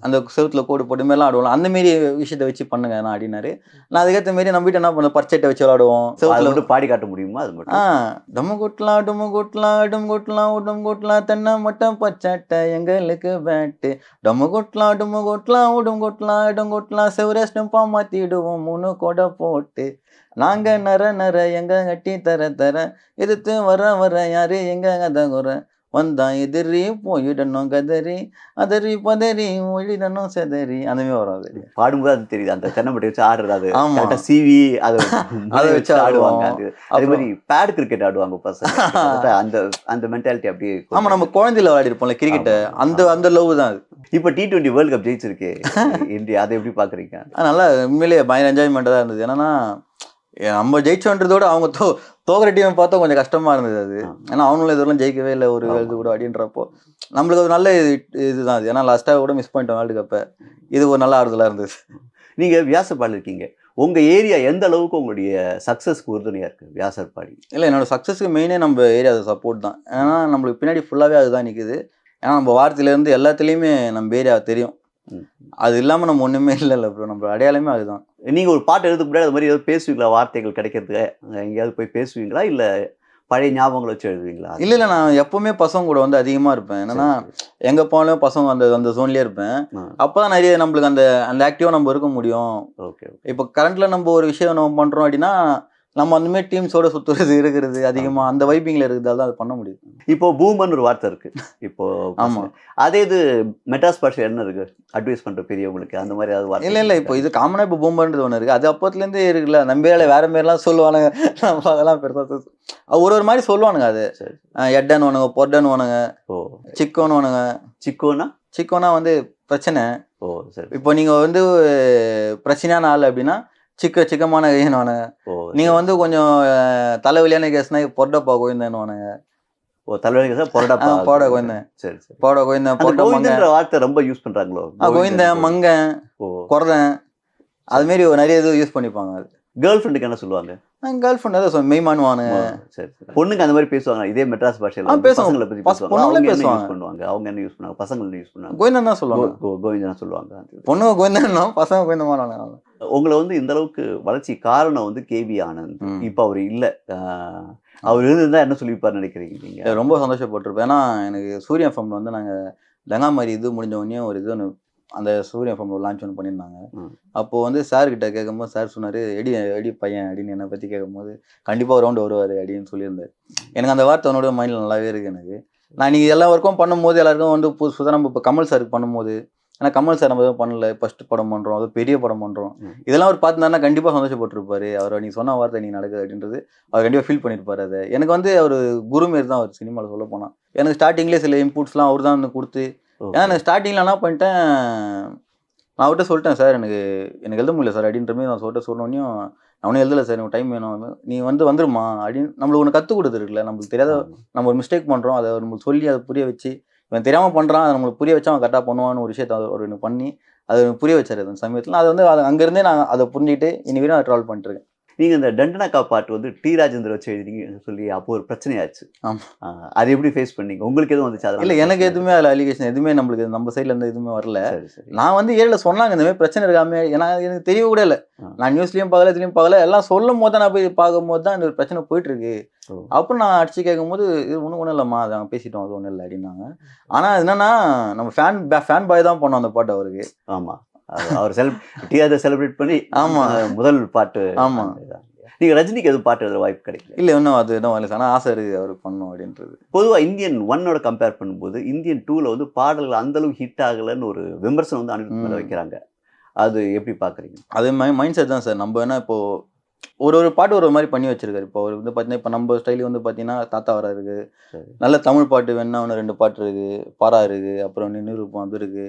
அந்த செவத்தில் கோடு போட்டு மாதிரிலாம் ஆடுவோம், அந்த மாரி விஷயத்தை வச்சு பண்ணுங்க நான் அப்படின்னாரு. நான் அதுக்கேற்ற மாரி நம்ம வீட்டை என்ன பண்ண பர்ச்சேட்டை வச்சு விளாடுவோம். செவத்தில் மட்டும் பாடி காட்ட முடியுமா? அது மட்டும் டம் கொட்டலாம் தென்னை மட்டும் பச்சட்டை எங்களுக்கு பேட்டு டம் கொட்டலாம் இடம் கொட்டலாம் செவரேஸ்டும் பா மாற்றிடுவோம் 3 கொடை போட்டு நாங்கள் நர எங்க கட்டி தர எதிர்த்து வர யாரு எங்க கதை குற வந்தா எதிரி போயிடணும் கதறி அதறி பதறி ஒழிடணும் செதறி அந்த மாதிரி வரும். அது பாடும்போது அது தெரியுது, அந்த தென்னம்பட்டை வச்சு ஆடுறது. ஆமா, சிவி அதை வச்சு ஆடுவாங்க. அதே மாதிரி பேட் கிரிக்கெட் ஆடுவாங்க பசங்க. அந்த மென்டாலிட்டி அப்படியே. ஆமா, நம்ம குழந்தையில விளையாடி இருப்போம்ல கிரிக்கெட்டை, அந்த லவ் தான் அது. இப்போ T20 வேர்ல்டு கப் ஜெயிச்சிருக்கு இந்தியா, அதை எப்படி பாக்குறீங்க? நல்லா உண்மையிலேயே பயங்கர என்ஜாய்மெண்ட்டாக தான் இருந்தது. என்னன்னா நம்ம ஜெயிச்சோன்றதோட அவங்க தோக்கிற டீம் பார்த்தா கொஞ்சம் கஷ்டமா இருந்தது அது. ஏன்னா அவங்களும் இதெல்லாம் ஜெயிக்கவே இல்லை ஒரு இது கூட அப்படின்றப்போ நம்மளுக்கு ஒரு நல்ல இதுதான் அது. ஏன்னா லாஸ்ட்டாக கூட மிஸ் பண்ணிட்டோம் வேர்ல்டு கப்பை. இது ஒரு நல்ல ஆறுதலாக இருந்தது. நீங்கள் வியாசர்பாடியில் இருக்கீங்க, உங்கள் ஏரியா எந்த அளவுக்கு உங்களுடைய சக்ஸஸ்க்கு உறுதுணையாக இருக்குது வியாசர்பாடி? இல்லை, என்னோட சக்ஸஸ்க்கு மெயினே நம்ம ஏரியா சப்போர்ட் தான். ஏன்னா நம்மளுக்கு பின்னாடி ஃபுல்லாகவே அதுதான் நிற்குது. ஏன்னா நம்ம வாரத்திலேருந்து எல்லாத்துலேயுமே நம்ம ஏரியா தெரியும். அது இல்லாமல் நம்ம ஒன்றுமே இல்லை ப்ரோ, நம்ம அடையாளமே அதுதான். நீங்கள் ஒரு பாட்டு எழுதுக்கு முன்னாடி அது மாதிரி ஏதாவது பேசுவீங்களா? வார்த்தைகள் கிடைக்கிறதுக்கு எங்கேயாவது போய் பேசுவீங்களா, இல்லை பழைய ஞாபகங்களை வச்சு எழுதுவீங்களா? இல்லை, நான் எப்போவுமே பசங்க கூட வந்து அதிகமாக இருப்பேன். என்னன்னா எங்கே போனாலும் பசங்க அந்த ஜோன்லேயே இருப்பேன். அப்போ தான் நிறைய நம்மளுக்கு அந்த ஆக்டிவாக நம்ம இருக்க முடியும். ஓகே, இப்போ கரண்ட்டில் நம்ம ஒரு விஷயம் நம்ம பண்ணுறோம் அப்படின்னா நம்ம அந்த மாதிரி டீம்ஸோட சுற்றுறது இருக்கிறது அதிகமாக அந்த வைப்பிங்கில் இருக்கிறதால தான் அது பண்ண முடியும். இப்போ பூமர்னு ஒரு வார்த்தை இருக்கு இப்போ. ஆமாம், அதே இது மெட்ராஸ் பாஷை என்ன இருக்கு அட்வைஸ் பண்ணுற பெரியவங்களுக்கு அந்த மாதிரி ஏதாவது வார்த்தை? இல்லை, இப்போ இது காமனாக இப்போ பூமர்ன்றது ஒன்று இருக்குது. அது அப்போத்துலேருந்தே இருக்குல்ல. நம்ம வேலை வேற மாரிலாம் சொல்லுவானுங்க, நம்ம அதெல்லாம் பெருசாக ஒரு மாதிரி சொல்லுவானுங்க. அது எட்டன்னு வானுங்க, பொட்டன்னு வானுங்க, சிக்கோன்னு வானுங்க. சிக்கோனா வந்து பிரச்சனை. ஓ சரி. இப்போ நீங்கள் வந்து பிரச்சனையான ஆள் அப்படின்னா சிக்கமான கையன்வானுங்க. நீங்க வந்து கொஞ்சம் தலைவலியான கேஸ்னா பொட்டப்பா கோயந்தேன்னுவானுங்க. ஓ தலைவலி கேஸா பொடப்பா போட கோயந்தேன். சரி சரி. போட கோயந்தேன் கோயந்தன்ற வார்த்தை ரொம்ப யூஸ் பண்றாங்களோ? கோயந்தேன், மங்கன், கொரதன், அது மாதிரி நிறைய இது யூஸ் பண்ணிப்பாங்க. அது கேர்ள் ஃப்ரெண்டுக்கு என்ன சொல்லுவாங்க? கேர்ள் ஃப்ரெண்ட் அதான் மெய்மானுவானுங்க. சரி சரி. பொண்ணுங்க அந்த மாதிரி பேசுவாங்க இதே மெட்ராஸ் பாஷையில? பேசுவாங்க, பொண்ணுங்களே பேசுவாங்க. அவங்க என்ன யூஸ் பண்ணுவாங்க? பசங்க என்ன யூஸ் பண்ணுவாங்க? கோயந்தன் தான் சொல்லுவாங்க. கோவிந்தன் சொல்லுவாங்க. பொண்ணுங்க கோயந்தன்னா பசங்க கோயந்தமானாங்க. உங்களை வந்து இந்த அளவுக்கு வளர்ச்சி காரணம் வந்து கேவி ஆனந்த். இப்போ அவர் இல்லை, அவர் இருந்திருந்தா என்ன சொல்லியிருப்பார் நினைக்கிறீங்க நீங்க? ரொம்ப சந்தோஷப்பட்டிருப்பேன். ஏன்னா எனக்கு சூரிய எஃப்எம்ல வந்து நாங்கள் லங்காமாரி இது முடிஞ்ச உடனே ஒரு இது ஒன்று அந்த சூரிய எஃப்எம்ல லான்ச் ஒன்று பண்ணியிருந்தாங்க. அப்போது வந்து சார்கிட்ட கேட்கும்போது சார் சொன்னார், எடி பையன் அப்படின்னு என்னை பற்றி கேட்கும்போது கண்டிப்பாக ஒரு ரவுண்டு வருவார் அப்படின்னு சொல்லியிருந்தார். எனக்கு அந்த வார்த்தை அவனோட மைண்டில் நல்லாவே இருக்குது. எனக்கு நான் நீங்கள் எல்லா ஒர்க்கும் பண்ணும்போது எல்லாருக்கும் வந்து புதுசாக நம்ம இப்போ கமல் சாருக்கு பண்ணும்போது, ஏன்னா கமல் சார் நம்ம எதுவும் பண்ணல, ஃபஸ்ட்டு படம் பண்ணுறோம், அது பெரிய படம் பண்ணுறோம், இதெல்லாம் அவர் பார்த்துருந்தாருன்னா கண்டிப்பாக சந்தோஷப்பட்டிருப்பாரு. அவர் நீங்கள் சொன்ன வார்த்தை நீங்கள் நடக்குது அப்படின்றது அவர் கண்டிப்பாக ஃபீல் பண்ணியிருப்பார். அதை எனக்கு வந்து அவர் குருமாரி தான் அவர் சினிமாவில் சொல்ல போனால். எனக்கு ஸ்டார்டிங்லேயே சில இன்புட்ஸ்லாம் அவர் தான் வந்து கொடுத்து, ஏன்னா எனக்கு ஸ்டார்டிங்கில் என்ன பண்ணிட்டேன், நான் அவர்கிட்ட சொல்லிட்டேன் சார் எனக்கு எழுத முடியல சார் அப்படின்ற மாதிரி நான் சொல்லிட்டு சொன்னோன்னையும் அவனே எழுதலை சார், எனக்கு டைம் வேணும், நீ வந்துருமா அப்படின்னு நம்மளுக்கு ஒன்று கற்றுக் கொடுத்துருக்குல்ல. நம்மளுக்கு தெரியாத நம்ம ஒரு மிஸ்டேக் பண்ணுறோம், அதை நம்மளுக்கு சொல்லி அதை புரிய வச்சு இவன் தெரியாமல் பண்ணுறான், அதை நம்மளுக்கு புரிய வச்சா அவன் கரெக்டாக பண்ணுவான்னு ஒரு விஷயத்தை அவர் எனக்கு பண்ணி அதை புரிய வச்சார் அந்த சமயத்தில். அது வந்து அங்கேருந்தே நான் அதை புரிஞ்சுக்கிட்டு இனி வரையும் அதை ட்ராவல் பண்ணிட்டுருக்கேன். நீங்கள் இந்த டண்டனக்கா பாட்டு வந்து டி ராஜேந்தர் வச்சு எழுதிங்க சொல்லி அப்போ ஒரு பிரச்சனையாச்சு. ஆமாம், அது எப்படி ஃபேஸ் பண்ணீங்க? உங்களுக்கு எதுவும் வந்துச்சு? இல்லை, எனக்கு எதுவுமே அதில் அலிகேஷன் எதுவுமே நம்மளுக்கு நம்ம சைட்லேருந்து எதுவுமே வரல. நான் வந்து ஏரியில் சொன்னாங்க இந்த மாதிரி பிரச்சனை இருக்காமே, ஏன்னா எனக்கு தெரிய கூட இல்லை. நான் நியூஸ்லேயும் பார்க்கல, இதுலேயும் பார்க்கல, எல்லாம் சொல்லும் போது தான் நான் போய் பார்க்கும்போது தான் இந்த ஒரு பிரச்சனை போயிட்டுருக்கு. அப்புறம் நான் அடிச்சு கேட்கும்போது இது ஒன்றும் இல்லைம்மா, அதை நாங்கள் பேசிட்டோம், அது ஒன்றும் இல்லை அப்படின்னாங்க. ஆனால் என்னன்னா நம்ம ஃபேன் பாய் தான் பண்ணோம் அந்த பாட்டு அவருக்கு. ஆமாம், அவர் செலிப்ரேட் பண்ணி முதல் பாட்டு. ஆமாம், நீங்கள் ரஜினிக்கு எதுவும் பாட்டு எழுத வாய்ப்பு கிடைக்கல? இல்லை, இன்னும் அது இன்னும் வரல. ஆனால் ஆசை இருக்குது அவர் பண்ணணும் அப்படின்றது. பொதுவாக இந்தியன் 1 கம்பேர் பண்ணும்போது இந்தியன் 2 வந்து பாடல்கள் அந்தளவுக்கு ஹிட் ஆகலைன்னு ஒரு விமர்சனம் வந்து அனிருத் மேலே வைக்கிறாங்க. அது எப்படி பார்க்குறீங்க? அது மைண்ட் செட் தான் சார். நம்ம என்ன இப்போது ஒரு பாட்டு ஒரு மாதிரி பண்ணி வச்சிருக்காரு. இப்போ அவர் வந்து பார்த்தீங்கன்னா, இப்போ நம்ம ஸ்டைல் வந்து பார்த்தீங்கன்னா, தாத்தா வரா இருக்கு. சரி. நல்ல தமிழ் பாட்டு வேணும்னா ஒன்று 2 பாட்டு இருக்கு. பாரா இருக்கு. அப்புறம் நிருப்பம் அது இருக்கு.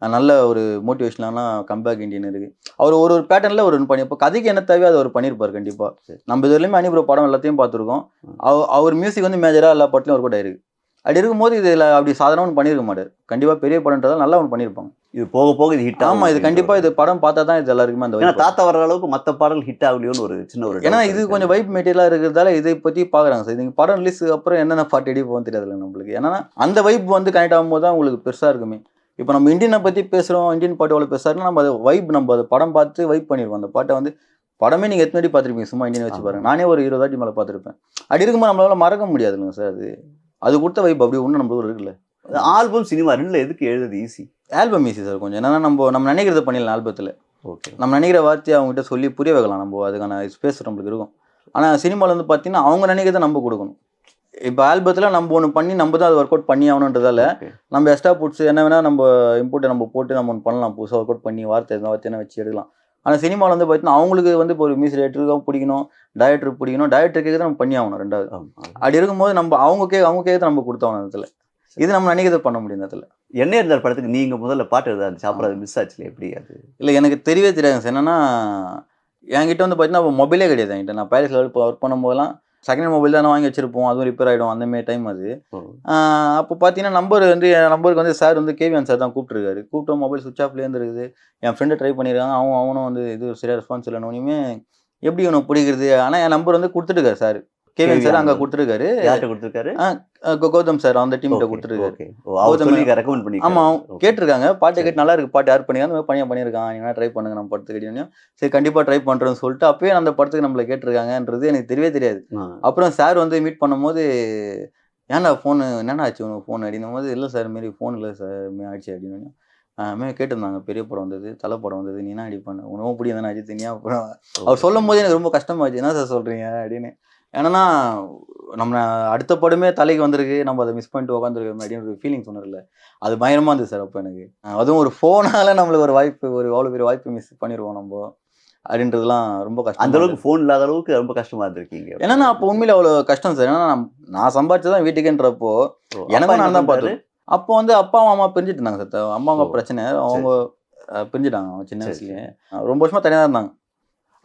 நல்ல ஒரு மோட்டிவேஷனான கம்பேக் இண்டியன் இருக்கு. அவர் ஒரு ஒரு பேட்டர்னில் ஒரு பண்ணி இப்போ கதைக்கு என்ன தேவையோ அதை அவர் பண்ணியிருப்பார் கண்டிப்பாக. சரி. நம்ம இது வரையிலுமே அனிப்ரோ படம் எல்லாத்தையும் பார்த்துருக்கோம். ம். அவர் மியூசிக் வந்து மேஜராக எல்லா பாட்டுலையும் ஒர்க் அவுட் ஆயிருக்கு. அப்படி இருக்கும்போது இதில் அப்படி சாதாரண ஒன்று பண்ணியிருக்க மாட்டார். கண்டிப்பாக பெரிய படம்ன்றதால நல்லா ஒன்று பண்ணியிருப்பாங்க. இது போக போக இது ஹிட் ஆமாம், இது கண்டிப்பாக இது படம் பார்த்தா தான் இது எல்லாருக்குமே அந்த ஏன்னா vibe. தாத்தா வர்ற அளவுக்கு மற்ற பாடல் ஹிட் ஆகலையோன்னு ஒரு சின்ன ஒரு ஏன்னா doubt இது இருக்கு. கொஞ்சம் வைப் மெட்டீரியலாக இருக்கிறதால இதை பற்றி பார்க்குறாங்க சார். நீங்கள் படம் ரிலீஸுக்கு அப்புறம் என்னென்ன பாட்டு எடி போகும் தெரியாதுல்ல நம்மளுக்கு. ஏன்னா அந்த வைப் வந்து கனெக்ட் ஆகும்போது தான் உங்களுக்கு பெருசாக இருக்குமே. இப்போ நம்ம இந்தியனை பற்றி பேசுகிறோம், இந்தியன் பாட்டு எவ்வளோ பெருசாக நம்ம அது வைப் நம்ம அதை படம் பார்த்து வைப் பண்ணிடுவோம். அந்த பாட்டை வந்து படமே நீங்கள் எத்தனை வாட்டி பார்த்துருப்பீங்க சும்மா இந்தியன் வச்சு பாருங்க. நானே ஒரு 20 வாட்டி மேலே பார்த்துருப்பேன். அப்படி இருக்கும்போது நம்மளால மறக்க முடியாதுங்க சார். அது கொடுத்த வைப் அப்படி ஒன்று நம்மளுக்கு இருக்குல்ல. ஆல்பம் சினிமா ரெண்டுல எதுக்கு எழுதுறது ஈஸி? ஆல்பம் ஈஸி சார் கொஞ்சம். என்னன்னா நம்ம நினைக்கிறத பண்ணிடலாம் ஆல்பத்தில். ஓகே. நம்ம நினைக்கிற வார்த்தையை அவங்ககிட்ட சொல்லி புரிய வைக்கலாம். நம்ம அதுக்கான ஸ்பேஸ் நம்மளுக்கு இருக்கும். ஆனால் சினிமாவில் வந்து பார்த்தீங்கன்னா அவங்க நினைக்கிறத நம்ம கொடுக்கணும். இப்போ ஆல்பத்தில் நம்ம ஒன்று பண்ணி நம்ம தான் அது ஒர்க் அவுட் பண்ணி ஆகணுன்றதால நம்ம எக்ஸ்ட்ரா புட்ஸ் என்ன வேணால் நம்ம இன்புட்டை நம்ம போட்டு நம்ம ஒன்று பண்ணலாம். புதுசாக ஒர்க் அவுட் பண்ணி வார்த்தை வச்சு எடுக்கலாம். ஆனால் சினிமாவில் வந்து பார்த்தீங்கன்னா அவங்களுக்கு வந்து இப்போ ஒரு மியூசிக் டைரக்டருக்கும் பிடிக்கணும், டைரக்டருக்கு பிடிக்கணும், டைரக்டர் கேட்க நம்ம பண்ணி ஆகணும். ரெண்டாவது அப்படி இருக்கும்போது நம்ம அவங்க கேட்க நம்ம கொடுத்தோம் இடத்துல. இது நம்ம நினைக்கிறத பண்ண முடியும் இடத்துல. என்ன இருந்தார் படத்துக்கு நீங்க முதல்ல பாட்டு எழுத ஆரம்பிச்சு அப்புறம் அது மிஸ் ஆச்சுல எப்படி அது? இல்லை எனக்கு தெரியவே தெரியாதுங்க சார். என்னன்னா என்கிட்ட வந்து பார்த்தீங்கன்னா மொபைலே கிடையாது என்கிட்ட. நான் பாரிஸ் லெவல் ஒர்க் பண்ணும்போதெல்லாம் செகண்ட் ஹேண்ட் மொபைல் தான் வாங்கி வச்சிருப்போம். அதுவும் ரிப்பேர் ஆகிடும் அந்தமாரி டைம் அது. அப்போ பார்த்தீங்கன்னா என் நம்பருக்கு வந்து சார் வந்து கேவிஎன் சார் தான் கூப்பிட்டுருக்காரு. கூப்பிட்டு மொபைல் சுவிச் ஆஃப்லேயே இருந்துருக்குது. என் ஃப்ரெண்டு ட்ரை பண்ணியிருக்காங்க. அவனும் வந்து இது சரியாக ரெஸ்பான்ஸ் இல்லைன்னு எப்படி உனக்கு பிடிக்கிறது. ஆனால் என் நம்பர் வந்து கொடுத்துருக்காரு சார். கேவிஎன் சார் அங்கே கொடுத்துருக்காரு. யார்கிட்ட கொடுத்துருக்காரு? கௌதம் சார் அந்த டீம்கிட்ட கொடுத்துருக்காரு. ரெக்கமெண்ட் பண்ணி ஆமாம் கேட்டிருக்காங்க. பாட்டு கேட்டு நல்லா இருக்கு, பாட்டு யார் பண்ணியிருக்காங்க, பண்ணியிருக்கான், நீங்கள் ட்ரை பண்ணுங்க நம்ம படத்துக்கு கேட்டீங்கன்னா சரி கண்டிப்பாக ட்ரை பண்ணுறேன்னு சொல்லிட்டு அப்பயே அந்த படத்துக்கு நம்மளை கேட்டிருக்காங்கன்றது எனக்கு தெரியவே தெரியாது. அப்புறம் சார் வந்து மீட் பண்ணும்போது ஏன்டா ஃபோனு என்னென்ன ஆச்சு உனக்கு ஃபோன் அப்படின்னும் போது இல்லை சார் மாரி ஃபோன் இல்லை சார் ஆயிடுச்சு அப்படின்னு கேட்டிருந்தாங்க. பெரிய படம் வந்தது, தலை படம் வந்தது, நீ என்ன அடி பண்ண உனவும் பிடி தானே ஆச்சு தனியாக. அப்புறம் அவர் சொல்லும் போது எனக்கு ரொம்ப கஷ்டமாச்சு. என்ன சார் சொல்கிறீங்க அப்படின்னு. ஏன்னா நம்ம அடுத்த படமே தலைக்கு வந்திருக்கு, நம்ம அதை மிஸ் பண்ணிட்டு உட்காந்துருக்கோம் அப்படின்னு ஒரு ஃபீலிங் சொன்னதில்ல. அது பயங்கரமாக இருந்தது சார் அப்போ எனக்கு. அதுவும் ஒரு ஃபோனால் நம்மளுக்கு ஒரு வாய்ப்பு, ஒரு அவ்வளோ பெரிய வாய்ப்பு மிஸ் பண்ணிடுவோம் நம்ம அப்படின்றதுலாம் ரொம்ப கஷ்டம். அந்த அளவுக்கு ஃபோன் இல்லாத அளவுக்கு ரொம்ப கஷ்டமா இருந்திருக்கீங்க. ஏன்னா அப்போ உண்மையில அவ்வளோ கஷ்டம் சார். ஏன்னா நான் சம்பாதிச்சதான் வீட்டுக்குன்றப்போ எனக்கும் நான் தான் பார்த்தேன். அப்போ வந்து அப்பா அம்மா பிரிஞ்சுட்டு இருந்தாங்க சார். அம்மா அம்மா பிரச்சனை, அவங்க பிரிஞ்சுட்டாங்க அவங்க சின்ன வயசுலேயே. ரொம்ப வருஷமா தனியாக தான் இருந்தாங்க.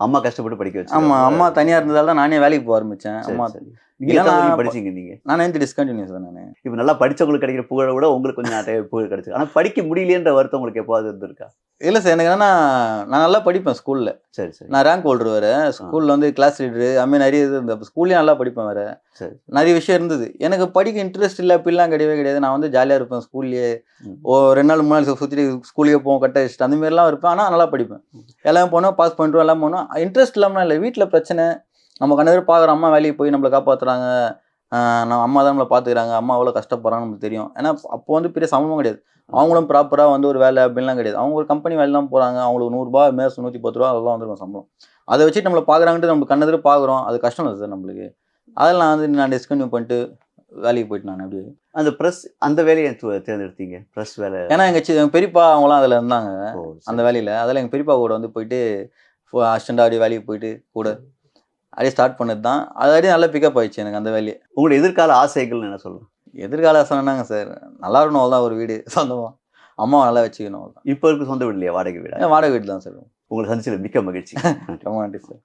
அம்மா கஷ்டப்பட்டு படிக்க வச்சு. ஆமா, அம்மா தனியா இருந்ததால தான் நானே வேலைக்கு போக ஆரம்பிச்சேன். அம்மா படிச்சீங்க நீங்க? நான் 9th டிஸ்கண்டினியூஸ் தான். நான் இப்போ நல்லா படிச்சவங்களுக்கு கிடைக்கிற புகழை விட உங்களுக்கு கொஞ்சம் நிறைய புகழ் கிடைச்சு. ஆனால் படிக்க முடியலையன்ற வருத்தம் உங்களுக்கு எப்போது இருந்திருக்கா? இல்லை சார், எனக்கு என்னன்னா நான் நல்லா படிப்பேன் ஸ்கூலில். சரி சரி. நான் ரேங்க் ஹோல்டர் வேறு. ஸ்கூலில் வந்து கிளாஸ் லீடரு அதுமாதிரி நிறைய இது இருந்தது. ஸ்கூல்லேயும் நல்லா படிப்பேன் வேறு. சரி. நிறைய விஷயம் இருந்தது. எனக்கு படிக்க இன்ட்ரெஸ்ட் இல்லை அப்படிலாம் கிடையவே கிடையாது. நான் வந்து ஜாலியாக இருப்பேன் ஸ்கூல்லேயே. 2 நாள் 3 நாள் சுற்றிட்டு ஸ்கூலுக்கே போவோம், கட்ட வச்சுட்டு அந்தமாரிலாம் இருப்பேன். ஆனால் நல்லா படிப்பேன். எல்லாம் போனோம், பாஸ் பண்ணிட்டு எல்லாம் போனோம். இன்ட்ரெஸ்ட் இல்லாமல் இல்லை, வீட்டில் பிரச்சனை. நம்ம கண்ணு பேர் பார்க்குறோம், அம்மா வேலைக்கு போய் நம்மளை காப்பாற்றுறாங்க, நம்ம அம்மா தான் நம்மளை பார்த்துக்கிறாங்க, அம்மா அவ்வளோ கஷ்டப்படுறாங்கன்னு நமக்கு தெரியும். ஏன்னா அப்போ வந்து பெரிய சம்பளமும் கிடையாது. அவங்களும் ப்ராப்பராக வந்து ஒரு வேலை அப்படின்லாம் கிடையாது. அவங்க ஒரு கம்பெனி வேலைலாம் போகிறாங்க, அவங்களுக்கு 100 ரூபா மேஸ் 110 ரூபா அதெல்லாம் வந்துருக்கும் சம்பளம். அதை வச்சுட்டு நம்மளை பார்க்குறாங்கன்ட்டு நம்ம கண்ணெதிர பார்க்குறோம், அது கஷ்டம் இல்லை சார் நம்மளுக்கு. அதெல்லாம் வந்து நான் டிஸ்கன்டினியூ பண்ணிட்டு வேலைக்கு போயிட்டு நான் அப்படியே. அந்த ப்ரெஸ் அந்த வேலையை தேர்ந்தெடுத்தீங்க? ப்ரெஸ் வேலை? ஏன்னா எங்கள் பெரியப்பா அவங்களாம் அதில் இருந்தாங்க அந்த வேலையில். அதில் எங்கள் பெரியப்பா கூட வந்து போயிட்டு அசிஸ்டண்டாக அப்படியே வேலைக்கு போயிட்டு கூட அப்படியே ஸ்டார்ட் பண்ணது தான். அது அப்படியே நல்லா பிக்கப் ஆயிடுச்சு எனக்கு அந்த வேலையை. உங்களோட எதிர்கால ஆசைகள்னு என்ன சொல்லலாம்? எதிர்கால ஆசை என்னங்க சார், நல்லா இருக்கணும் அவ்வளோதான். ஒரு வீடு சொந்தமாக அம்மாவை நல்லா வச்சுக்கணும். இப்போ இருக்கு சொந்த வீடு இல்லையா? வாடகை வீடு? வாடகை வீடு தான் சார். உங்களை சந்திச்சது மிக்க மகிழ்ச்சி. ரொம்ப நன்றி சார்.